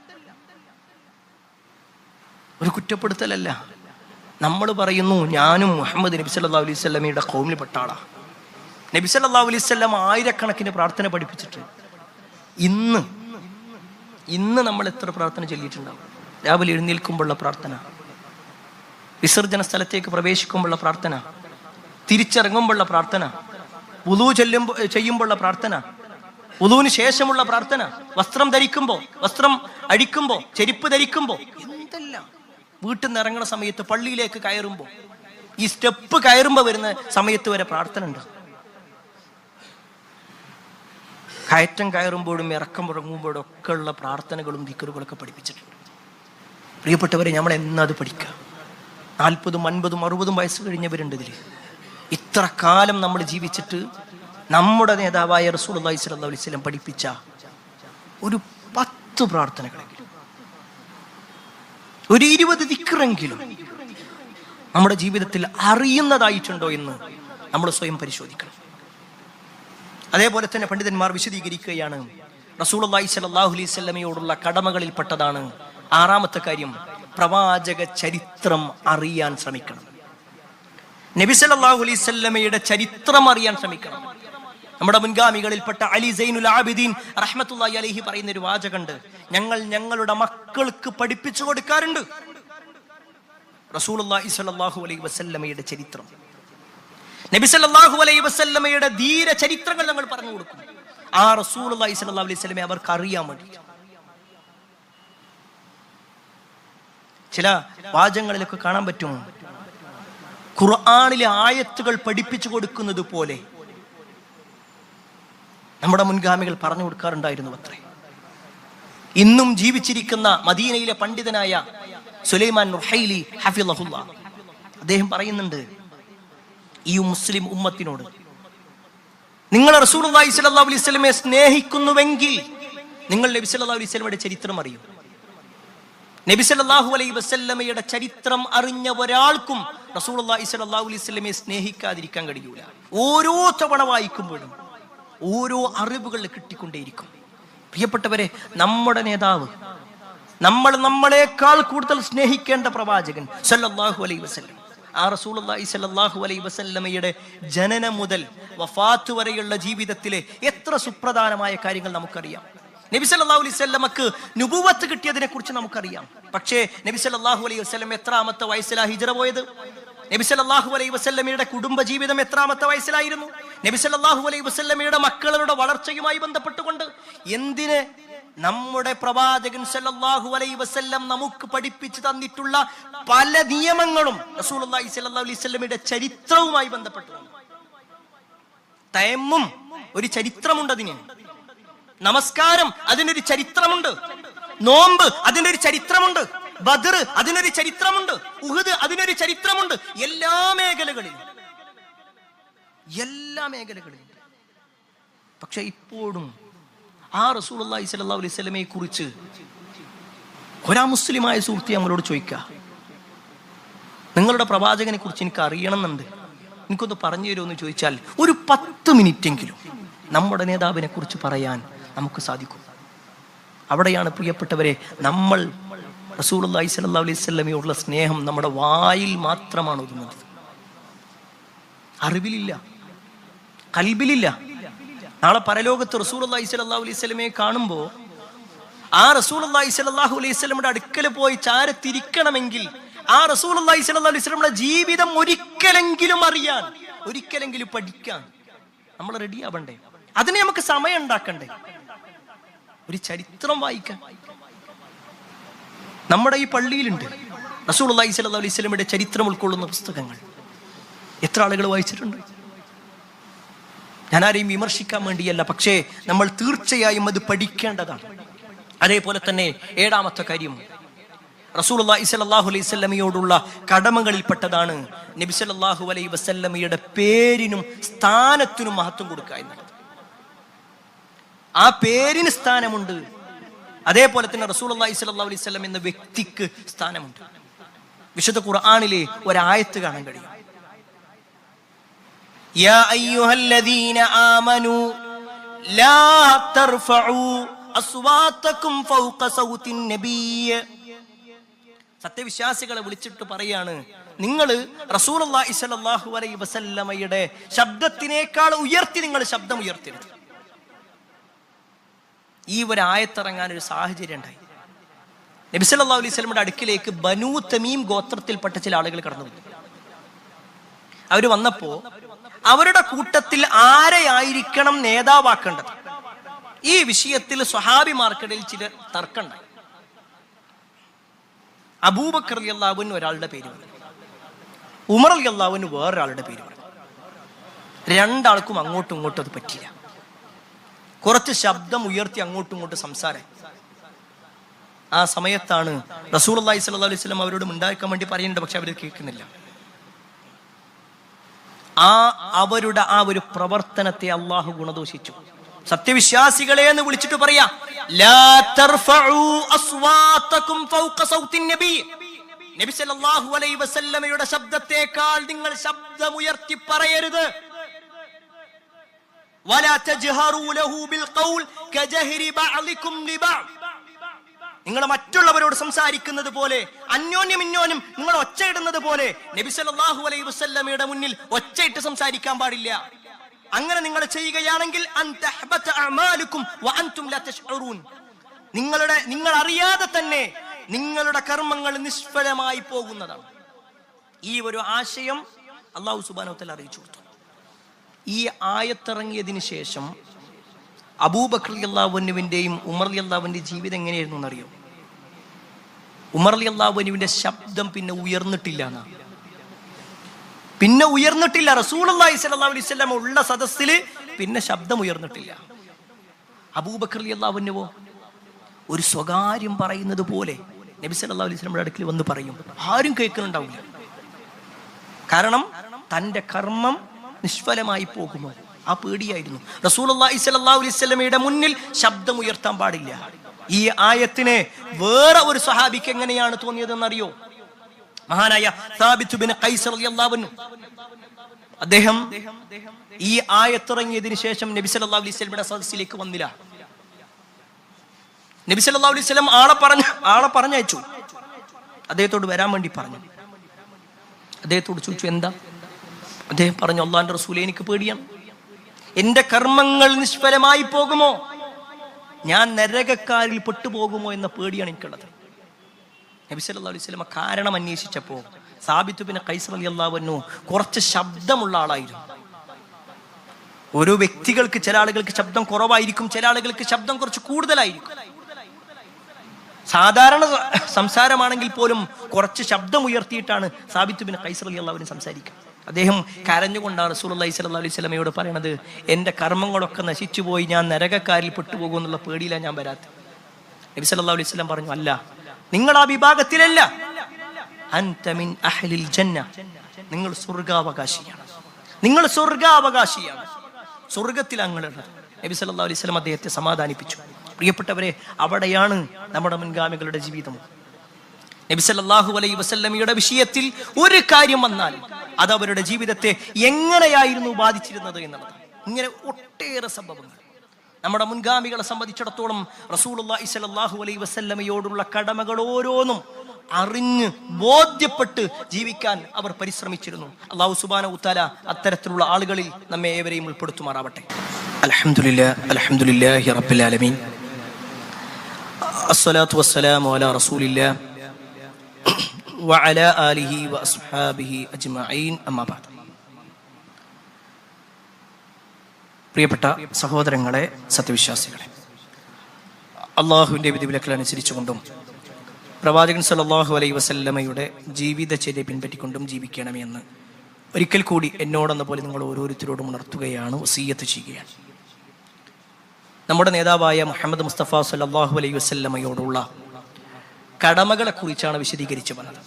ഒരു കുറ്റപ്പെടുത്തലല്ല. നമ്മൾ പറയുന്നു ഞാനും മുഹമ്മദ് നബി സല്ലല്ലാഹു അലൈഹി വസല്ലമയുടെ ഖൗമിൽപ്പെട്ട ആളാ. നബി സല്ലല്ലാഹു അലൈഹി വസല്ലം 1000കണക്കിന് പ്രാർത്ഥന പഠിപ്പിച്ചിട്ട് ഇന്ന് നമ്മൾ എത്ര പ്രാർത്ഥന ചൊല്ലിയിട്ടുണ്ടാവും? രാവിലെ എഴുന്നേൽക്കുമ്പോഴുള്ള പ്രാർത്ഥന, വിസർജന സ്ഥലത്തേക്ക് പ്രവേശിക്കുമ്പോഴുള്ള പ്രാർത്ഥന, തിരിച്ചിറങ്ങുമ്പോഴുള്ള പ്രാർത്ഥന, വുളൂ ചെയ്യുമ്പോഴുള്ള പ്രാർത്ഥന, വുളൂവിന് ശേഷമുള്ള പ്രാർത്ഥന, വസ്ത്രം ധരിക്കുമ്പോൾ, വസ്ത്രം അഴിക്കുമ്പോൾ, ചെരുപ്പ് ധരിക്കുമ്പോൾ, എന്തെല്ലാം! വീട്ടിൽ നിന്ന് ഇറങ്ങുന്ന സമയത്ത്, പള്ളിയിലേക്ക് കയറുമ്പോൾ, ഈ സ്റ്റെപ്പ് കയറുമ്പോൾ വരുന്ന സമയത്ത് വരെ പ്രാർത്ഥന ഉണ്ട്. കയറ്റം കയറുമ്പോഴും ഇറക്കം ഇറങ്ങുമ്പോഴും ഒക്കെ ഉള്ള പ്രാർത്ഥനകളും ദിക്റുകളൊക്കെ പഠിപ്പിച്ചിട്ടുണ്ട്. പ്രിയപ്പെട്ടവരെ, നമ്മൾ എന്നത് പഠിക്കുക? 40, 50, 60 വയസ്സ് കഴിഞ്ഞവരുണ്ട് ഇതിൽ. ഇത്ര കാലം നമ്മൾ ജീവിച്ചിട്ട് നമ്മുടെ നേതാവായ റസൂലുള്ളാഹി സ്വല്ലല്ലാഹു അലൈഹി വസല്ലം പഠിപ്പിച്ച ഒരു 10 പ്രാർത്ഥനകളെങ്കിലും, ഒരു 20 ദിക്റെങ്കിലും നമ്മുടെ ജീവിതത്തിൽ അറിയുന്നതായിട്ടുണ്ടോ എന്ന് നമ്മൾ സ്വയം പരിശോധിക്കണം. അതേപോലെ തന്നെ പണ്ഡിതന്മാർ വിശദീകരിക്കുകയാണ്, റസൂലുള്ളാഹി സ്വല്ലല്ലാഹു അലൈഹി വസല്ലമയോടുള്ള കടമകളിൽപ്പെട്ടതാണ് 6ാമത്തെ കാര്യം, പ്രവാചക ചരിത്രം അറിയാൻ ശ്രമിക്കണം. നബി സല്ലല്ലാഹു അലൈഹി വസല്ലമയുടെ ചരിത്രം അറിയാൻ ശ്രമിക്കണം. നമ്മുടെ മുൻഗാമികളിൽപ്പെട്ട അലി സൈനുൽ ആബിദീൻ റഹ്മത്തുള്ളാഹി അലൈഹി പറയുന്ന ഒരു വാചകമുണ്ട്, ഞങ്ങൾ ഞങ്ങളുടെ മക്കൾക്ക് പഠിപ്പിച്ചു കൊടുക്കാറുണ്ട് റസൂലുള്ളാഹി സ്വല്ലല്ലാഹു അലൈഹി വസല്ലമയുടെ ചരിത്രം. നബി സല്ലല്ലാഹു അലൈഹി വസല്ലമയുടെ ധീര ചരിത്രങ്ങൾ ഞങ്ങൾ പറഞ്ഞു കൊടുക്കും. ആ റസൂലുള്ളാഹി സ്വല്ലല്ലാഹു അലൈഹി വസല്ലമയെ അവർക്ക് അറിയാൻ വേണ്ടി. ചില വാചകങ്ങളിലൊക്കെ കാണാൻ പറ്റും, ഖുർആനിലെ ആയത്തുകൾ പഠിപ്പിച്ചു കൊടുക്കുന്നത് പോലെ നമ്മുടെ മുൻഗാമികൾ പറഞ്ഞു കൊടുക്കാറുണ്ടായിരുന്നു അത്രേ. ഇന്നും ജീവിച്ചിരിക്കുന്ന മദീനയിലെ പണ്ഡിതനായ സുലൈമാൻ റുഹൈലി ഹഫിളഹുല്ല, അദ്ദേഹം പറയുന്നുണ്ട് ഈ മുസ്ലിം ഉമ്മത്തിനോട്, നിങ്ങൾ റസൂലുള്ളാഹി സ്വല്ലല്ലാഹു അലൈഹി വസല്ലമയെ സ്നേഹിക്കുന്നുവെങ്കിൽ നിങ്ങൾ നബി സല്ലല്ലാഹു അലൈഹി വസല്ലമയുടെ ചരിത്രം അറിയൂ. നബി സല്ലല്ലാഹു അലൈഹി വസല്ലമയുടെ ചരിത്രം അറിഞ്ഞ ഒരാൾക്കും റസൂലുള്ളാഹി സ്വല്ലല്ലാഹു അലൈഹി വസല്ലമയെ സ്നേഹിക്കാതിരിക്കാൻ കഴിയൂല. ഓരോ തവണ വായിക്കുമ്പോഴും ഓരോ അറിവുകൾ കിട്ടിക്കൊണ്ടേയിരിക്കും. പ്രിയപ്പെട്ടവരെ, നമ്മുടെ നേതാവ്, നമ്മളെക്കാൾ കൂടുതൽ സ്നേഹിക്കേണ്ട പ്രവാചകൻ സല്ലല്ലാഹു അലൈഹി വസല്ലം, ആ റസൂലുള്ളാഹി സ്വല്ലല്ലാഹു അലൈഹി വസല്ലമയുടെ ജനനം മുതൽ വഫാത്ത് വരെയുള്ള ജീവിതത്തിലെ എത്ര സുപ്രധാനമായ കാര്യങ്ങൾ നമുക്കറിയാം. നബി സല്ലല്ലാഹു അലൈഹി വസല്ലമക്ക് നുബുവത്ത് കിട്ടിയതിനെ കുറിച്ച് നമുക്കറിയാം. പക്ഷേ നബി സല്ലല്ലാഹു അലൈഹി വസല്ലം എത്രാമത്തെ വയസ്സിലാ ഹിജ്റ പോയത്? നബി സല്ലല്ലാഹു അലൈഹി വസല്ലമയുടെ കുടുംബ ജീവിതം എത്രാമത്തെ വയസ്സിലായിരുന്നു? നബി സല്ലല്ലാഹു അലൈഹി വസല്ലമയുടെ മക്കളുടെ വളർച്ചയുമായി ബന്ധപ്പെട്ടുകൊണ്ട് എന്തിന് നമ്മുടെ പ്രവാചകൻ സല്ലല്ലാഹു അലൈഹി വസല്ലം നമുക്ക് പഠിപ്പിച്ചു തന്നിട്ടുള്ള പല നിയമങ്ങളും റസൂലുള്ളാഹി സ്വല്ലല്ലാഹു അലൈഹി വസല്ലമയുടെ ചരിത്രവുമായി ബന്ധപ്പെട്ടുകൊണ്ട്. തയമ്മും ഒരു ചരിത്രമുണ്ട്, അതിന് നമസ്കാരം അതിനൊരു ചരിത്രമുണ്ട്, നോമ്പ് അതിനൊരു ചരിത്രമുണ്ട്, ബദർ അതിനൊരു ചരിത്രമുണ്ട്, ഉഹദ് അതിനൊരു ചരിത്രമുണ്ട്. എല്ലാ മേഖലകളിലും. പക്ഷെ ഇപ്പോഴും ആ റസൂലുള്ളാഹി സ്വല്ലല്ലാഹു അലൈഹി വസല്ലമയെ കുറിച്ച് ഒരാ മുസ്ലിമായ സുഹൃത്തി നമ്മളോട് ചോദിക്കുക, നിങ്ങളുടെ പ്രവാചകനെ കുറിച്ച് എനിക്ക് അറിയണമെന്നുണ്ട്, എനിക്കൊന്ന് പറഞ്ഞു തരുമെന്ന് ചോദിച്ചാൽ ഒരു 10 മിനിറ്റെങ്കിലും നമ്മുടെ നേതാവിനെ കുറിച്ച് പറയാൻ നമുക്ക് സാധിക്കും. അവിടെയാണ് പ്രിയപ്പെട്ടവരെ നമ്മൾ റസൂലുള്ളാഹി സ്വല്ലല്ലാഹു അലൈഹി വസല്ലമയോടുള്ള സ്നേഹം നമ്മുടെ വായിൽ മാത്രമാണ് ഒതുങ്ങുന്നത്, അറിവിലില്ല, കൽബിലില്ല. നാളെ പരലോകത്ത് റസൂലുള്ളാഹി സ്വല്ലല്ലാഹു അലൈഹി വസല്ലമയെ കാണുമ്പോൾ ആ റസൂലുള്ളാഹി സ്വല്ലല്ലാഹു അലൈഹി വസല്ലമയുടെ അടുക്കൽ പോയി ചാരത്തിരിക്കണമെങ്കിൽ ആ റസൂലുള്ളാഹി സ്വല്ലല്ലാഹു അലൈഹി വസല്ലമയുടെ ജീവിതം ഒരിക്കലെങ്കിലും അറിയാൻ, ഒരിക്കലെങ്കിലും പഠിക്കാൻ നമ്മൾ റെഡി ആവണ്ടേ? അതിന് നമുക്ക് സമയം ഉണ്ടാക്കണ്ടേ? ഒരു ചരിത്രം വായിക്കാൻ നമ്മുടെ ഈ പള്ളിയിലുണ്ട് റസൂലുള്ളാഹി സ്വല്ലല്ലാഹു അലൈഹി വസല്ലമയുടെ ചരിത്രം ഉൾക്കൊള്ളുന്ന പുസ്തകങ്ങൾ. എത്ര ആളുകൾ വായിച്ചിട്ടുണ്ട്? ഞാൻ ആരെയും വിമർശിക്കാൻ വേണ്ടിയല്ല, പക്ഷേ നമ്മൾ തീർച്ചയായും അത് പഠിക്കേണ്ടതാണ്. അതേപോലെ തന്നെ 7ാമത്തെ കാര്യം, റസൂലുള്ളാഹി സ്വല്ലല്ലാഹു അലൈഹി വസല്ലമയോടുള്ള കടമകളിൽപ്പെട്ടതാണ് നബി സല്ലല്ലാഹു അലൈഹി വസല്ലമയുടെ പേരിനും സ്ഥാനത്തിനും മഹത്വം കൊടുക്കുക എന്നത്. ആ പേരിന് സ്ഥാനമുണ്ട്, അതേപോലെ തന്നെ റസൂലുള്ളാഹി സ്വല്ലല്ലാഹു അലൈഹി വസല്ലം എന്ന വ്യക്തിക്ക് സ്ഥാനമുണ്ട്. വിശുദ്ധ ഖുർആനിലെ ഒരായത്ത് കാണാൻ കഴിയും. യാ അയ്യുഹല്ലദീന ആമനൂ ലാ തർഫഉ അസ്വാതകും ഫൗക സൗതിൻ നബിയ്യ. സത്യവിശ്വാസികളെ വിളിച്ചിട്ട് പറയാണ്, നിങ്ങൾ റസൂലുള്ളാഹി സ്വല്ലല്ലാഹു അലൈഹി വസല്ലമയുടെ ശബ്ദത്തിനേക്കാൾ ഉയർത്തി നിങ്ങൾ ശബ്ദം ഉയർത്തരുത്. ഈ ഒരു ആയത്തിറങ്ങാൻ ഒരു സാഹചര്യം ഉണ്ടായി. നബി സല്ലല്ലാഹു അലൈഹി വസല്ലമയുടെ അടുക്കിലേക്ക് ബനൂ തമീം ഗോത്രത്തിൽപ്പെട്ട ചില ആളുകൾ കടന്നു വന്നു. അവർ വന്നപ്പോ അവരുടെ കൂട്ടത്തിൽ ആരെയായിരിക്കണം നേതാവാക്കേണ്ടത്, ഈ വിഷയത്തിൽ സ്വഹാബിമാർക്കിടയിൽ ചില തർക്കമുണ്ടായി. അബൂബക്കർ റളിയല്ലാഹു അൻഹു ഒരാളുടെ പേര് പറഞ്ഞു, ഉമർ റളിയല്ലാഹു അൻഹു വേറൊരാളുടെ പേര് പറഞ്ഞു. രണ്ടാൾക്കും അങ്ങോട്ടും ഇങ്ങോട്ടും അത് പറ്റില്ല. കുറച്ച് ശബ്ദം ഉയർത്തി അങ്ങോട്ടും ഇങ്ങോട്ടും സംസാരം. ആ സമയത്താണ് റസൂലുള്ളാഹി സ്വല്ലല്ലാഹു അലൈഹി വസല്ലം അവരോട് ഉണ്ടാക്കാൻ വേണ്ടി പറയുന്നുണ്ട്, പക്ഷെ അവർ കേൾക്കുന്നില്ല. അവരുടെ ആ ഒരു പ്രവർത്തനത്തെ അള്ളാഹു ഗുണദോഷിച്ചു. സത്യവിശ്വാസികളെ എന്ന് വിളിച്ചിട്ട് പറയാ, ലാ തർഫഉ അസ്വാതകും ഫൗക സൗതിൻ നബി. നബി സല്ലല്ലാഹു അലൈഹി വസല്ലമയുടെ ശബ്ദത്തേക്കാൾ നിങ്ങൾ ശബ്ദമുയർത്തി പറയരുത്. വലാ തജ്ഹറൂ ലഹു ബിൽ ഖൗൽ കജഹരി ബഅലികും ലിബഅദ്. നിങ്ങൾ മറ്റുള്ളവരോട് സംസാരിക്കുന്നത് പോലെ, അന്യോന്യം നിങ്ങൾ ഒച്ചയിടുന്നത് പോലെ നബി സല്ലല്ലാഹു അലൈഹി വസല്ലമയുടെ മുന്നിൽ ഒച്ചയിട്ട് സംസാരിക്കാൻ പാടില്ല. അങ്ങനെ നിങ്ങൾ ചെയ്യുകയാണെങ്കിൽ നിങ്ങൾ അറിയാതെ തന്നെ നിങ്ങളുടെ കർമ്മങ്ങൾ നിഷ്ഫലമായി പോകുന്നതാണ്. ഈ ഒരു ആശയം അല്ലാഹു സുബ്ഹാനഹു വ തആല അറിയിച്ചു കൊടുത്തു. ഈ ആയത്തിറങ്ങിയതിന് ശേഷം അബൂബക്കർ റളിയല്ലാഹു അൻഹുവിന്റെയും ഉമർ റളിയല്ലാഹു അൻഹുവിന്റെയും ജീവിതം എങ്ങനെയായിരുന്നു എന്നറിയോ? ഉമർ റളിയല്ലാഹു അൻഹുവിന്റെ ശബ്ദം പിന്നെ ഉയർന്നിട്ടില്ല. റസൂലുള്ളാഹി സ്വല്ലല്ലാഹു അലൈഹി വസല്ലം ഉള്ള സദസ്സിൽ പിന്നെ ശബ്ദം ഉയർന്നിട്ടില്ല. അബൂബക്കർ റളിയല്ലാഹു അൻഹുവോ ഒരു സ്വകാര്യം പറയുന്നത് പോലെ നബി സല്ലല്ലാഹു അലൈഹി വസല്ലമയുടെ അടുക്കൽ വന്ന് പറയും. ആരും കേൾക്കുന്നുണ്ടാവില്ല. കാരണം തൻ്റെ കർമ്മം നിഷ്ഫലമായി പോകുമോ ആ പേടിയായിരുന്നു. റസൂലുള്ളാഹി സ്വല്ലല്ലാഹു അലൈഹി വസല്ലമയുടെ മുന്നിൽ ശബ്ദം ഉയർത്താൻ പാടില്ല. ഈ ആയത്തിനെ വേറെ ഒരു സ്വഹാബിക്ക് എങ്ങനെയാണ് തോന്നിയതെന്നറിയോ? മഹാനായ സാബിത്ത് ബിൻ ഖൈസ് റളിയല്ലാഹു അൻഹു, അദ്ദേഹം ഈ ആയത്തിറങ്ങിയതിനു ശേഷം നബി സല്ലല്ലാഹു അലൈഹി വസല്ലമയുടെ സദസ്സിലേക്ക് വന്നില്ല. നബി സല്ലല്ലാഹു അലൈഹി വസല്ലം ആളെ പറഞ്ഞയച്ചു. അദ്ദേഹത്തോട് വരാൻ വേണ്ടി പറഞ്ഞു. അദ്ദേഹത്തോട് ചോദിച്ചു, എന്താ? അദ്ദേഹം പറഞ്ഞു, അല്ലാഹുവിന്റെ റസൂലേ, എനിക്ക് പേടിയാണ്. എന്റെ കർമ്മങ്ങൾ നിഷ്ഫലമായി പോകുമോ, ഞാൻ നരകക്കാരിൽ പെട്ടുപോകുമോ എന്ന പേടിയാണ് എനിക്കുള്ളത്. നബി സല്ലല്ലാഹു അലൈഹി വസല്ലം കാരണം അന്വേഷിച്ചപ്പോൾ സാബിത്ത് ബിൻ ഖൈസ് റളിയല്ലാഹു അൻഹു കുറച്ച് ശബ്ദമുള്ള ആളായിരുന്നു. ഓരോ വ്യക്തികൾക്ക് ചില ആളുകൾക്ക് ശബ്ദം കുറവായിരിക്കും, ചില ആളുകൾക്ക് ശബ്ദം കുറച്ച് കൂടുതലായിരിക്കും. സാധാരണ സംസാരമാണെങ്കിൽ പോലും കുറച്ച് ശബ്ദം ഉയർത്തിയിട്ടാണ് സാബിത്ത് ബിൻ ഖൈസ് റളിയല്ലാഹു അൻഹു സംസാരിക്കുക. അദ്ദേഹം കരഞ്ഞുകൊണ്ടാണ് റസൂലുള്ളാഹി സ്വല്ലല്ലാഹു അലൈഹി വസല്ലമയോട് പറയണത്, എൻ്റെ കർമ്മങ്ങളൊക്കെ നശിച്ചു പോയി, ഞാൻ നരകക്കാരിൽ പെട്ടുപോകും എന്നുള്ള പേടിയിലാണ് ഞാൻ വരാത്തത്. നബി സല്ലല്ലാഹു അലൈഹി വസല്ലം പറഞ്ഞു, അല്ല, നിങ്ങൾ ആ വിഭാഗത്തിലല്ല. അൻത മിൻ അഹ്ലിൽ ജന്ന, നിങ്ങൾ സ്വർഗാവകാശിയാണ്, നിങ്ങൾ സ്വർഗാവകാശിയാണ്, സ്വർഗത്തിൽ അങ്ങുള്ളത്. നബി സല്ലല്ലാഹു അലൈഹി വസല്ലം അദ്ദേഹത്തെ സമാധാനിപ്പിച്ചു. പ്രിയപ്പെട്ടവരെ, അവിടെയാണ് നമ്മുടെ മുൻഗാമികളുടെ ജീവിതം. നബി സല്ലല്ലാഹു അലൈഹി വസല്ലമയുടെ വിഷയത്തിൽ ഒരു കാര്യം വന്നാൽ അത് അവരുടെ ജീവിതത്തെ എങ്ങനെയായിരുന്നു ബാധിച്ചിരുന്നത് എന്നുള്ളത്. ഇങ്ങനെ ഒട്ടേറെ സംഭവങ്ങൾ നമ്മുടെ മുൻഗാമികളെ സംബന്ധിച്ചിടത്തോളം റസൂലുള്ളാഹി സ്വല്ലല്ലാഹു അലൈഹി വസല്ലമയോടുള്ള കടമകൾ ഓരോന്നും അറിഞ്ഞ് ബോധ്യപ്പെട്ട് ജീവിക്കാൻ അവർ പരിശ്രമിച്ചിരുന്നു. അല്ലാഹു സുബ്ഹാനഹു വ തആല അത്തരത്തിലുള്ള ആളുകളിൽ നമ്മെ ഏവരെയും ഉൾപ്പെടുത്തുമാറാവട്ടെ. അൽഹംദുലില്ലാഹി റബ്ബിൽ ആലമീൻ, അസ്സലാത്തു വസ്സലാമു അലാ റസൂലില്ലാഹ് വഅലാ ആലിഹി വഅസ്ഹാബിഹി അജ്മഈൻ, അമ്മാ ബഅദ്. പ്രിയപ്പെട്ട സഹോദരങ്ങളെ, സത്യവിശ്വാസികളെ, അള്ളാഹുവിൻ്റെ വിധിവിലക്കുകൾ അനുസരിച്ചുകൊണ്ടും പ്രവാചകൻ സല്ലല്ലാഹു അലൈഹി വസല്ലമയുടെ ജീവിതചര്യ പിൻപറ്റിക്കൊണ്ടും ജീവിക്കണമെന്ന് ഒരിക്കൽ കൂടി എന്നോടെന്ന പോലെ നിങ്ങൾ ഓരോരുത്തരോടും ഉണർത്തുകയാണ്, വസിയ്യത്ത് ചെയ്യുകയാണ്. നമ്മുടെ നേതാവായ മുഹമ്മദ് മുസ്തഫ സല്ലല്ലാഹു അലൈഹി വസല്ലമയോടുള്ള കടമകളെക്കുറിച്ചാണ് വിശദീകരിച്ചു വന്നത്.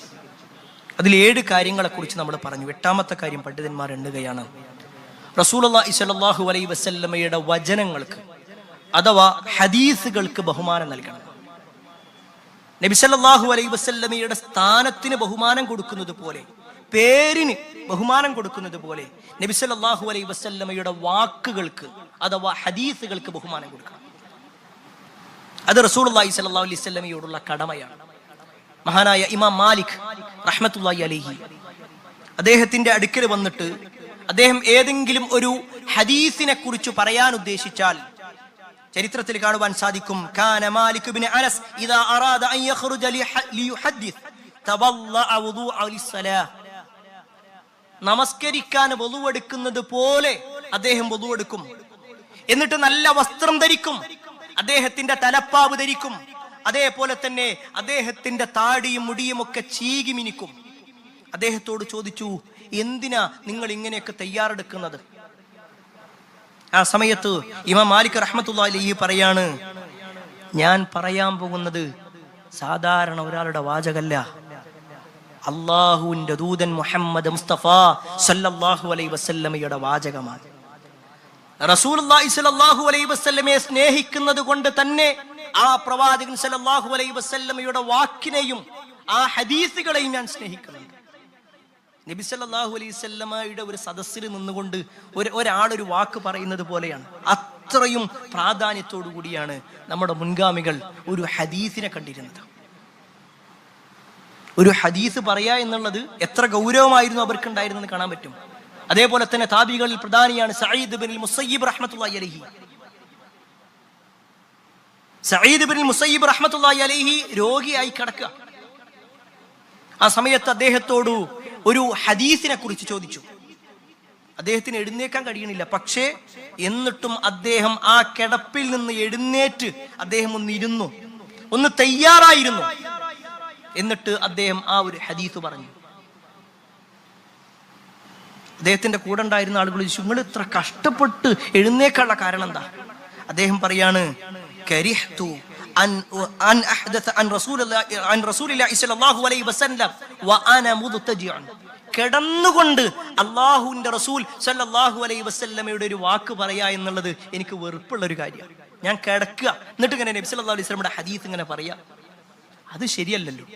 അതിൽ 7 കാര്യങ്ങളെക്കുറിച്ച് നമ്മൾ പറഞ്ഞു. 8ാമത്തെ കാര്യം പണ്ഡിതന്മാർ എണ്ണുകയാണ്, റസൂലുള്ളാഹി സ്വല്ലല്ലാഹു അലൈഹി വസല്ലമയുടെ വചനങ്ങൾക്ക് അഥവാ ഹദീസുകൾക്ക് ബഹുമാനം നൽകണം. നബി സല്ലല്ലാഹു അലൈഹി വസല്ലമയുടെ സ്ഥാനത്തിന് ബഹുമാനം കൊടുക്കുന്നത് പോലെ, പേരിന് ബഹുമാനം കൊടുക്കുന്നത് പോലെ നബി സല്ലല്ലാഹു അലൈഹി വസല്ലമയുടെ വാക്കുകൾക്ക് അഥവാ ഹദീസുകൾക്ക് ബഹുമാനം കൊടുക്കണം. അത് റസൂലുള്ളാഹി സ്വല്ലല്ലാഹു അലൈഹി വസല്ലമയോടുള്ള കടമയാണ്. മഹാനായ ഇമാം മാലിക് റഹ്മത്തുള്ളാഹി അലൈഹി അദ്ദേഹത്തിന്റെ അടുക്കൽ വന്നിട്ട് അദ്ദേഹം ഏതെങ്കിലും ഒരു ഹദീസിനെ കുറിച്ച് പറയാൻ ഉദ്ദേശിച്ചാൽ ചരിത്രത്തിൽ കാണുവാൻ സാധിക്കും, കാന മാലിക് ഇബ്നു അനസ് ഇദാ അറാദ അൻ യഖ്റുജ ലിയുഹദ്ദിസ് തവല്ലഅ വുദൂഅ ലിസ്സലാഹ്, നമസ്കരിക്കാൻ വുദൂഎടുക്കുന്നത് പോലെ അദ്ദേഹം വുദൂഎടുക്കും. എന്നിട്ട് നല്ല വസ്ത്രം ധരിക്കും, അദ്ദേഹത്തിന്റെ തലപ്പാവ് ധരിക്കും, അതേപോലെ തന്നെ അദ്ദേഹത്തിന്റെ താടിയും മുടിയും ഒക്കെ ചീകി മിനിക്കും. അദ്ദേഹത്തോട് ചോദിച്ചു, എന്തിനാ നിങ്ങൾ ഇങ്ങനെയൊക്കെ തയ്യാറെടുക്കുന്നത്? ആ സമയത്ത് ഇമാം മാലിക് റഹ്മത്തുള്ളാഹി അലൈഹി പറയാണ്, ഞാൻ പറയാൻ പോകുന്നത് സാധാരണ ഒരാളുടെ വാചകല്ല, അള്ളാഹുവിന്റെ ദൂതൻ മുഹമ്മദ് മുസ്തഫ സല്ലല്ലാഹു അലൈഹി വസല്ലമയുടെ വാചകമാണ്. റസൂലുള്ളാഹി സ്വല്ലല്ലാഹു അലൈഹി വസല്ലമയെ സ്നേഹിക്കുന്നത് കൊണ്ട് തന്നെ ആ പ്രവാചകൻ സല്ലല്ലാഹു അലൈഹി വസല്ലമയുടെ വാക്കിനെയും ആ ഹദീസുകളെയും ഞാൻ സ്നേഹിക്കുന്നുണ്ട്. നബി സല്ലല്ലാഹു അലൈഹി വസല്ലമയുടെ ഒരു സദസ്സിൽ നിന്നുകൊണ്ട് ഒരാളൊരു വാക്ക് പറയുന്നത് പോലെയാണ്. അത്രയും പ്രാധാന്യത്തോടു കൂടിയാണ് നമ്മുടെ മുൻഗാമികൾ ഒരു ഹദീസിനെ കണ്ടിരുന്നത്. ഒരു ഹദീസ് പറയാ എന്നുള്ളത് എത്ര ഗൗരവമായിരുന്നു അവർക്കുണ്ടായിരുന്നെന്ന് കാണാൻ പറ്റും. അതേപോലെ തന്നെ താബികളിൽ പ്രധാനിയാണ് സഈദ് ഇബ്നുൽ മുസയ്യിബ് റഹ്മത്തുള്ളാഹി അലൈഹി. സഈദ് ഇബ്നുൽ മുസയ്യിബ് റഹ്മത്തുള്ളാഹി അലൈഹി രോഗിയായി കിടക്കുക. ആ സമയത്ത് അദ്ദേഹത്തോട് ഒരു ഹദീസിനെ കുറിച്ച് ചോദിച്ചു. അദ്ദേഹത്തിന് എഴുന്നേക്കാൻ കഴിയണില്ല, പക്ഷേ എന്നിട്ടും അദ്ദേഹം ആ കിടപ്പിൽ നിന്ന് എഴുന്നേറ്റ് അദ്ദേഹം ഒന്നിരുന്നു, ഒന്ന് തയ്യാറായിരുന്നു. എന്നിട്ട് അദ്ദേഹം ആ ഒരു ഹദീസ് പറഞ്ഞു. അദ്ദേഹത്തിന്റെ കൂടെ ഉണ്ടായിരുന്ന ആളുകൾ ചോദിച്ചു, നിങ്ങൾ ഇത്ര കഷ്ടപ്പെട്ട് എഴുന്നേക്കാനുള്ള കാരണം എന്താ? അദ്ദേഹം പറയാണ്, കരിഹ്തു അൻ അഹ്ദത അൻ റസൂലില്ലാഹി സ്വല്ലല്ലാഹു അലൈഹി വസല്ലം വഅന മുദ്തജിഅൻ. കിടന്നുകൊണ്ട് അള്ളാഹുവിന്റെ റസൂൽ സല്ലല്ലാഹു അലൈഹി വസല്ലമയുടെ ഒരു വാക്ക് പറയാ എന്നുള്ളത് എനിക്ക് വെറുപ്പുള്ള ഒരു കാര്യമാണ്. ഞാൻ കിടക്കുക, എന്നിട്ട് ഇങ്ങനെ നബി സല്ലല്ലാഹു അലൈഹി വസല്ലമയുടെ ഹദീസ് ഇങ്ങനെ പറയാ, അത് ശരിയല്ലല്ലോ.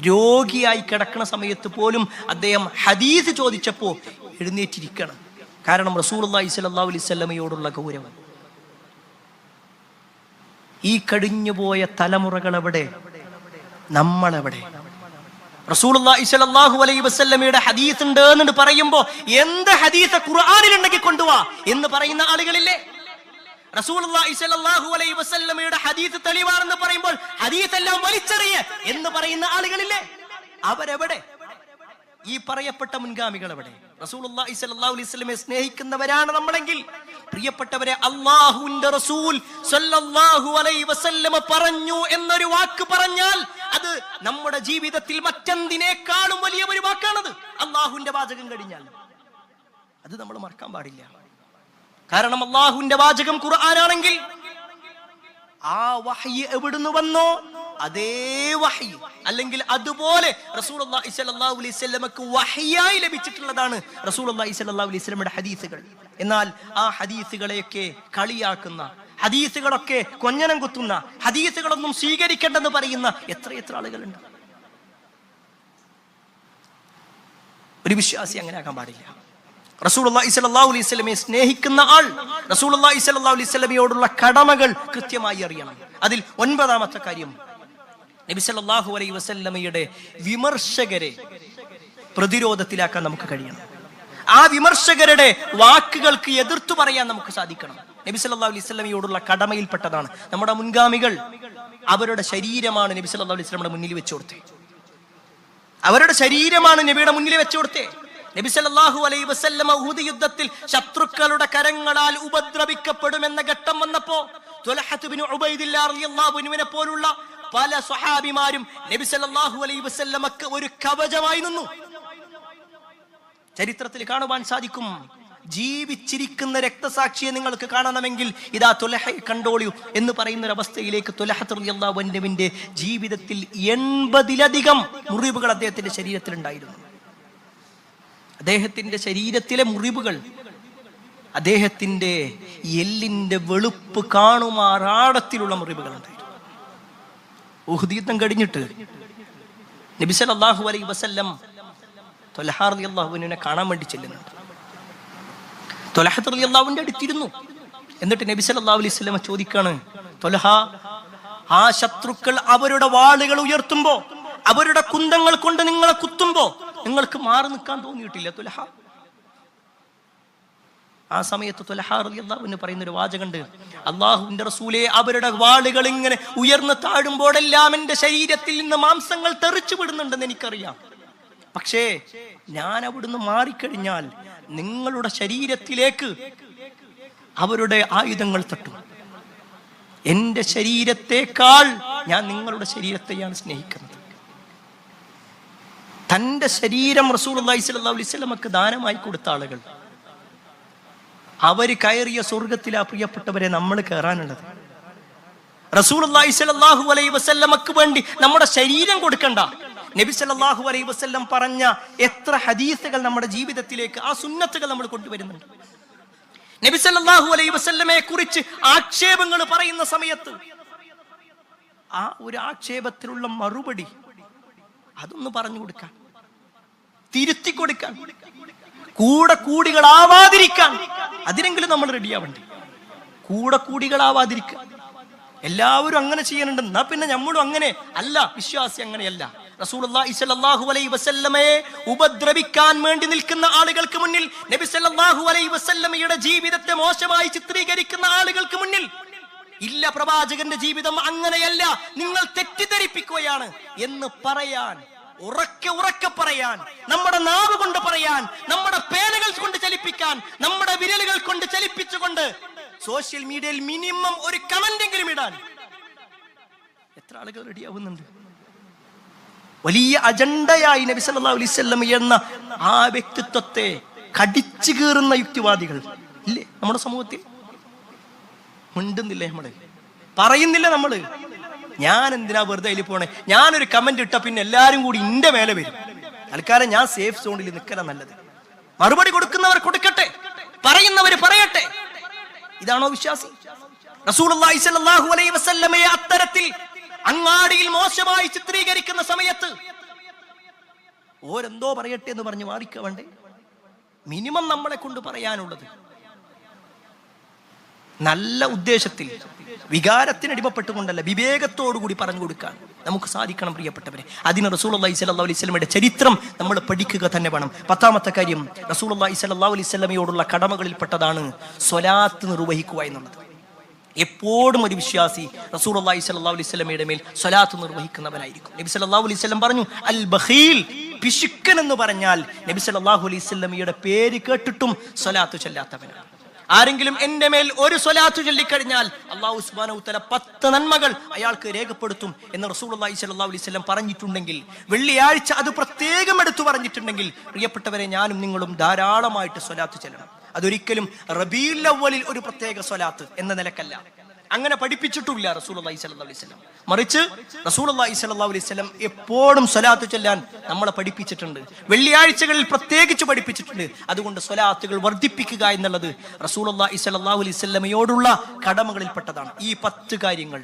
രോഗിയായി കിടക്കുന്ന സമയത്ത് പോലും അദ്ദേഹം ഹദീസ് ചോദിച്ചപ്പോ എഴുന്നേറ്റിരിക്കണം. കാരണം റസൂലുള്ളാഹി സ്വല്ലല്ലാഹു അലൈഹി വസല്ലമയോടുള്ള ഗൗരവം. ഈ കഴിഞ്ഞുപോയ തലമുറകൾ എവിടെ? നമ്മളെവിടെ? റസൂലുള്ളാഹി സ്വല്ലല്ലാഹു അലൈഹി വസല്ലമയുടെ ഹദീസ് ഉണ്ട് എന്ന് പറയുമ്പോ എന്ത് ഹദീസ് ഖുർആനിലുണ്ടെങ്കിൽ കൊണ്ടുവാ എന്ന് പറയുന്ന ആളുകളില്ലേ? റസൂലുള്ളാഹി സ്വല്ലല്ലാഹു അലൈഹി വസല്ലമയുടെ ഹദീസ് തെളിവാണെന്ന് പറയുമ്പോൾ ഹദീസ് എല്ലാം വലിച്ചെറിയ എന്ന് പറയുന്ന ആളുകളില്ലേ? അവരെവിടെ? ഈ പറയപ്പെട്ട മുൻഗാമികൾ എവിടെ? റസൂലുള്ളാഹി സ്വല്ലല്ലാഹു അലൈഹി വസല്ലമയെ സ്നേഹിക്കുന്നവരാണ് നമ്മളെങ്കിൽ, പ്രിയപ്പെട്ടവരെ, അല്ലാഹുവിന്റെ റസൂൽ സ്വല്ലല്ലാഹു അലൈഹി വസല്ലമ പറഞ്ഞു എന്നൊരു വാക്ക് പറഞ്ഞാൽ അത് നമ്മുടെ ജീവിതത്തിൽ മറ്റെന്തിനേക്കാളും വലിയ ഒരു വാക്കാണത്. അല്ലാഹുവിന്റെ വാചകം കഴിഞ്ഞാൽ അത് നമ്മൾ മറക്കാൻ പാടില്ല. കാരണം അല്ലാഹുവിന്റെ വാചകം ഖുർആനാണെങ്കിൽ ആ വഹ്യ് എവിടുന്ന് വന്നോ അതേ വഹ്യ്, അല്ലെങ്കിൽ അതുപോലെ റസൂലുള്ളാഹി സ്വല്ലല്ലാഹു അലൈഹി വസല്ലമക്ക് വഹ്യായി ലഭിച്ചിട്ടുള്ളതാണ് റസൂലുള്ളാഹി സ്വല്ലല്ലാഹു അലൈഹി വസല്ലമയുടെ ഹദീസുകൾ. എന്നാൽ ആ ഹദീസുകളെയൊക്കെ കളിയാക്കുന്ന, ഹദീസുകളൊക്കെ കൊഞ്ഞനം കുത്തുന്ന, ഹദീസുകളൊന്നും സ്വീകരിക്കേണ്ടെന്ന് പറയുന്ന എത്ര ആളുകളുണ്ട്. ഒരു വിശ്വാസി അങ്ങനെ ആക്കാൻ പാടില്ല. റസൂലുള്ളാഹി സ്വല്ലല്ലാഹു അലൈഹി വസല്ലമയെ സ്നേഹിക്കുന്ന ആൾ റസൂലുള്ളാഹി സ്വല്ലല്ലാഹു അലൈഹി വസല്ലമയോടുള്ള കടമകൾ കൃത്യമായി അറിയണം. അതിൽ 9ാമത്തെ കാര്യം, നബി സല്ലല്ലാഹു അലൈഹി വസല്ലമയുടെ വിമർശകരെ പ്രതിരോധത്തിലാക്കാൻ നമുക്ക് കഴിയണം. ആ വിമർശകരുടെ വാക്കുകൾക്ക് എതിർത്തു പറയാൻ നമുക്ക് സാധിക്കണം. നബി സല്ലല്ലാഹു അലൈഹി വസല്ലമയോടുള്ള കടമയിൽപ്പെട്ടതാണ്. നമ്മുടെ മുൻഗാമികൾ അവരുടെ ശരീരമാണ് നബി സല്ലല്ലാഹു അലൈഹി വസല്ലമയുടെ മുന്നിൽ വെച്ചു കൊടുത്തേ. അവരുടെ ശരീരമാണ് നബിയുടെ മുന്നിൽ വെച്ചു കൊടുത്തേ. നബി സല്ലല്ലാഹു അലൈഹി വസല്ലമ ഉഹുദ് യുദ്ധത്തിൽ ശത്രുക്കളുടെ കരങ്ങളാൽ ഉപദ്രവിക്കപ്പെടുമെന്ന ഘട്ടം വന്നപ്പോ ത്വൽഹത്ത് ബിൻ ഉബൈദില്ലാ റളിയല്ലാഹു അൻഹുവിനെ പോലുള്ള പല സ്വഹാബിമാരും നബി സല്ലല്ലാഹു അലൈഹി വസല്ലമക്ക് ഒരു കവചമായി നിന്നു. ചരിത്രത്തിൽ കാണുവാൻ സാധിക്കും. ജീവിച്ചിരിക്കുന്ന രക്തസാക്ഷിയെ നിങ്ങൾക്ക് കാണണമെങ്കിൽ ഇതാ ത്വൽഹയെ കണ്ടോളൂ എന്ന് പറയുന്ന ഒരു അവസ്ഥയിലേക്ക് ത്വൽഹത്ത് റളിയല്ലാഹു അൻഹുവിന്റെ ജീവിതത്തിൽ 80-ലധികം മുറിവുകൾ അദ്ദേഹത്തിന്റെ ശരീരത്തിൽ ഉണ്ടായിരുന്നു. അദ്ദേഹത്തിന്റെ ശരീരത്തിലെ മുറിവുകൾ അദ്ദേഹത്തിന്റെ എല്ലിന്റെ വെളുപ്പ് കാണുമാറാടത്തിലുള്ള മുറിവുകൾ ഉണ്ടായിരുന്നു. ഉഹുദ് യുദ്ധം കഴിഞ്ഞിട്ട് നബി സല്ലല്ലാഹു അലൈഹി വസല്ലം ത്വൽഹ റളിയല്ലാഹു അൻഹുവിനെ കാണാൻ വേണ്ടി ചെല്ലുന്നുണ്ട്. ത്വൽഹത്ത് റളിയല്ലാഹു അൻഹുവിന്റെ അടുത്തിരുന്നു. എന്നിട്ട് നബി സല്ലല്ലാഹു അലൈഹി വസല്ലം ചോദിക്കാണ്, ത്വൽഹ, ആ ശത്രുക്കൾ അവരുടെ വാളുകൾ ഉയർത്തുമ്പോ, അവരുടെ കുന്തങ്ങൾ കൊണ്ട് നിങ്ങളെ കുത്തുമ്പോ നിങ്ങൾക്ക് മാറി നിൽക്കാൻ തോന്നിയിട്ടില്ല ത്വൽഹ? ആ സമയത്ത് ത്വൽഹ റളിയല്ലാഹു അൻഹു പറയുന്ന ഒരു വാചകമുണ്ട്, അല്ലാഹുവിന്റെ റസൂലേ, അവരുടെ വാളുകൾ ഇങ്ങനെ ഉയർന്നു താഴുമ്പോഴെല്ലാം എന്റെ ശരീരത്തിൽ നിന്ന് മാംസങ്ങൾ തെറിച്ചു വിടുന്നുണ്ടെന്ന് എനിക്കറിയാം. പക്ഷേ ഞാൻ അവിടുന്ന് മാറിക്കഴിഞ്ഞാൽ നിങ്ങളുടെ ശരീരത്തിലേക്ക് അവരുടെ ആയുധങ്ങൾ തട്ടും. എന്റെ ശരീരത്തെക്കാൾ ഞാൻ നിങ്ങളുടെ ശരീരത്തെയാണ് സ്നേഹിക്കുന്നത്. തന്റെ ശരീരം റസൂലുള്ളാഹി സ്വല്ലല്ലാഹു അലൈഹി വസല്ലമക്ക് ദാനമായി കൊടുത്ത ആളുകൾ, അവര് കയറിയ സ്വർഗത്തിലാ പ്രിയപ്പെട്ടവരെ നമ്മൾ കയറാനുള്ളത്. റസൂലുള്ളാഹി സ്വല്ലല്ലാഹു അലൈഹി വസല്ലമക്ക് വേണ്ടി നമ്മുടെ ശരീരം കൊടുക്കണ്ട. നബി സല്ലല്ലാഹു അലൈഹി വസല്ലം പറഞ്ഞ എത്ര ഹദീസുകൾ നമ്മുടെ ജീവിതത്തിലേക്ക്, ആ സുന്നത്തുകൾ നമ്മൾ കൊണ്ടുവരുന്നുണ്ട്. നബി സല്ലല്ലാഹു അലൈഹി വസല്ലമയെ കുറിച്ച് ആക്ഷേപങ്ങൾ പറയുന്ന സമയത്ത് ആ ഒരു ആക്ഷേപത്തിലുള്ള മറുപടി അതൊന്ന് പറഞ്ഞു കൊടുക്കാൻ, തിരുത്തി കൊടുക്കാൻ, കൂടെ കൂടികളാവാതിരിക്കാൻ അതിനെങ്കിലും നമ്മൾ റെഡിയാവണ്ടേ? കൂടെ കൂടികളാവാതിരിക്കാൻ എല്ലാവരും അങ്ങനെ ചെയ്യുന്നുണ്ട്, എന്നാ പിന്നെ നമ്മളും അങ്ങനെ അല്ല. വിശ്വാസി അങ്ങനെയല്ല. റസൂലുള്ളാഹി സ്വല്ലല്ലാഹു അലൈഹി വസല്ലമയെ ഉപദ്രവിക്കാൻ വേണ്ടി നിൽക്കുന്ന ആളുകൾക്ക് മുന്നിൽ, നബി സല്ലല്ലാഹു അലൈഹി വസല്ലമയുടെ ജീവിതത്തെ മോശമായി ചിത്രീകരിക്കുന്ന ആളുകൾക്ക് മുന്നിൽ, ഇല്ല, പ്രവാചകന്റെ ജീവിതം അങ്ങനെയല്ല, നിങ്ങൾ തെറ്റിദ്ധരിപ്പിക്കുകയാണ് എന്ന് പറയാൻ, ഉറക്കെ പറയാൻ, നമ്മുടെ നാവ് കൊണ്ട് പറയാൻ, നമ്മുടെ പേനകൾ കൊണ്ട് ചലിപ്പിക്കാൻ, നമ്മുടെ വിരലുകൾ കൊണ്ട് ചലിപ്പിച്ചുകൊണ്ട് സോഷ്യൽ മീഡിയയിൽ മിനിമം ഒരു കമന്റെങ്കിലും ഇടാൻ എത്ര ആളുകൾ റെഡിയാവുന്നുണ്ട്? വലിയ അജണ്ടയായി നബി സല്ലല്ലാഹു അലൈഹി വസല്ലം എന്ന ആ വ്യക്തിത്വത്തെ കടിച്ചു കീറുന്ന യുക്തിവാദികൾ ഇല്ലേ നമ്മുടെ സമൂഹത്തിൽ? മിണ്ടുന്നില്ലേ നമ്മള്, പറയുന്നില്ല നമ്മള്. ഞാൻ എന്തിനാ വെറുതെ അതിൽ പോണേ? ഞാനൊരു കമന്റ് ഇട്ട പിന്നെ എല്ലാരും കൂടി ഇന്റെ മേലെ വരും. തൽക്കാലം ഞാൻ സേഫ് സോണിൽ നിൽക്കല നല്ലത്. മറുപടി കൊടുക്കുന്നവർ കൊടുക്കട്ടെ, പറയുന്നവർ പറയട്ടെ. ഇതാണോ വിശ്വാസി? റസൂലുള്ളാഹി സ്വല്ലല്ലാഹു അലൈഹി വസല്ലമയെ അത്തരത്തിൽ അങ്ങാടിയിൽ മോശമായി ചിത്രീകരിക്കുന്ന സമയത്ത് ഓരെന്തോ പറയട്ടെ എന്ന് പറഞ്ഞ് മാറിക്ക വേണ്ടേ? മിനിമം നമ്മളെ കൊണ്ട് പറയാനുള്ളത് നല്ല ഉദ്ദേശത്തിൽ, വികാരത്തിന് അടിമപ്പെട്ടുകൊണ്ടല്ല, വിവേകത്തോടുകൂടി പറഞ്ഞു കൊടുക്കാൻ നമുക്ക് സാധിക്കണം പ്രിയപ്പെട്ടവരെ. അതിന് റസൂലുള്ളാഹി സ്വല്ലല്ലാഹു അലൈഹി വസല്ലമയുടെ ചരിത്രം നമ്മൾ പഠിക്കുക തന്നെ വേണം. 10ാമത്തെ കാര്യം, റസൂലുള്ളാഹി സ്വല്ലല്ലാഹു അലൈഹി വസല്ലമയോടുള്ള കടമകളിൽപ്പെട്ടതാണ് സ്വലാത്ത് നിർവഹിക്കുക എന്നുള്ളത്. എപ്പോഴും ഒരു വിശ്വാസി റസൂലുള്ളാഹി സ്വല്ലല്ലാഹു അലൈഹി വസല്ലമയുടെ മേൽ സ്വലാത്ത് നിർവഹിക്കുന്നവനായിരിക്കും. നബി സല്ലല്ലാഹു അലൈഹി വസല്ലം പറഞ്ഞു, അൽ ബഖീൽ, പിശുക്കൻ എന്ന് പറഞ്ഞാൽ നബി സല്ലല്ലാഹു അലൈഹി വസല്ലമയുടെ പേര് കേട്ടിട്ടും സ്വലാത്ത് ചൊല്ലാത്തവനാണ്. ആരെങ്കിലും എന്റെ മേൽ ഒരു സ്വലാത്ത് ചൊല്ലിക്കഴിഞ്ഞാൽ അല്ലാഹു സുബ്ഹാനഹു വതആല 10 നന്മകൾ അയാൾക്ക് രേഖപ്പെടുത്തും എന്ന് റസൂലുള്ളാഹി സ്വല്ലല്ലാഹു അലൈഹി വസല്ലം പറഞ്ഞിട്ടുണ്ടെങ്കിൽ, വെള്ളിയാഴ്ച അത് പ്രത്യേകം എടുത്തു പറഞ്ഞിട്ടുണ്ടെങ്കിൽ, പ്രിയപ്പെട്ടവരെ, ഞാനും നിങ്ങളും ധാരാളമായിട്ട് സ്വലാത്ത് ചൊല്ലണം. അതൊരിക്കലും റബീഉൽ അവ്വലിൽ ഒരു പ്രത്യേക സ്വലാത്ത് എന്ന നിലക്കല്ല, അങ്ങനെ പഠിപ്പിച്ചിട്ടില്ല റസൂലുള്ളാഹി സ്വല്ലല്ലാഹു അലൈഹി വസല്ലം. മറിച്ച് റസൂലുള്ളാഹി സ്വല്ലല്ലാഹു അലൈഹി വസല്ലം എപ്പോഴും സ്വലാത്ത് ചൊല്ലാൻ നമ്മളെ പഠിപ്പിച്ചിട്ടുണ്ട്, വെള്ളിയാഴ്ചകളിൽ പ്രത്യേകിച്ച് പഠിപ്പിച്ചിട്ടുണ്ട്. അതുകൊണ്ട് സ്വലാത്തുകൾ വർദ്ധിപ്പിക്കുക എന്നുള്ളത് റസൂലുള്ളാഹി സ്വല്ലല്ലാഹു അലൈഹി വസല്ലമയോടുള്ള കടമകളിൽപ്പെട്ടതാണ്. ഈ 10 കാര്യങ്ങൾ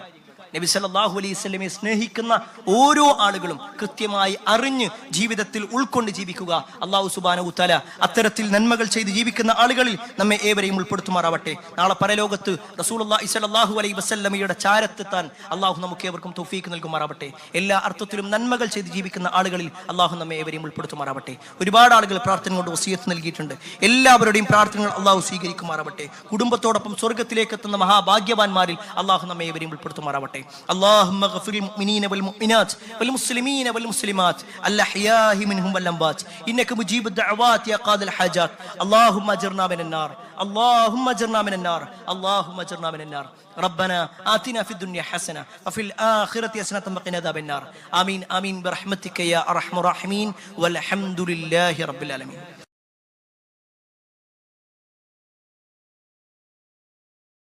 നബി സല്ലല്ലാഹു അലൈഹി വസല്ലമയെ സ്നേഹിക്കുന്ന ഓരോ ആളുകളും കൃത്യമായി അറിഞ്ഞ് ജീവിതത്തിൽ ഉൾക്കൊണ്ട് ജീവിക്കുക. അല്ലാഹു സുബ്ഹാനഹു വ തആല അത്തരത്തിൽ നന്മകൾ ചെയ്ത് ജീവിക്കുന്ന ആളുകളിൽ നമ്മെ ഏവരെയും ഉൾപ്പെടുത്തുമാറാവട്ടെ. നാളെ പരലോകത്ത് റസൂലുള്ളാഹി സ്വല്ലല്ലാഹു അലൈഹി വസല്ലമയുടെ ചാരത്തെത്താൻ അല്ലാഹു നമുക്ക് ഏവർക്കും തൗഫീഖ് നൽകുമാറാവട്ടെ. എല്ലാ അർത്ഥത്തിലും നന്മകൾ ചെയ്ത് ജീവിക്കുന്ന ആളുകളിൽ അല്ലാഹു നമ്മെ ഏവരെയും ഉൾപ്പെടുത്തുമാറാവട്ടെ. ഒരുപാട് ആളുകൾ പ്രാർത്ഥന കൊണ്ട് വസിയത്ത് നൽകിയിട്ടുണ്ട്. എല്ലാവരുടെയും പ്രാർത്ഥനകൾ അല്ലാഹു സ്വീകരിക്കുമാറാവട്ടെ. കുടുംബത്തോടൊപ്പം സ്വർഗ്ഗത്തിലേക്ക് എത്തുന്ന മഹാഭാഗ്യവാന്മാരിൽ അല്ലാഹു നമ്മെ ഏവരെയും ഉൾപ്പെടുത്തുമാറാവട്ടെ. اللهم اغفر للمؤمنين والمؤمنات والمسلمين والمسلمات الأحياء منهم والأموات إنك مجيب الدعوات يا قاضي الحاجات. اللهم اجرنا من النار، اللهم اجرنا من النار، اللهم اجرنا من النار. ربنا آتنا في الدنيا حسنة وفي الآخرة حسنة وقنا عذاب النار. آمين آمين برحمتك يا أرحم الراحمين والحمد لله رب العالمين.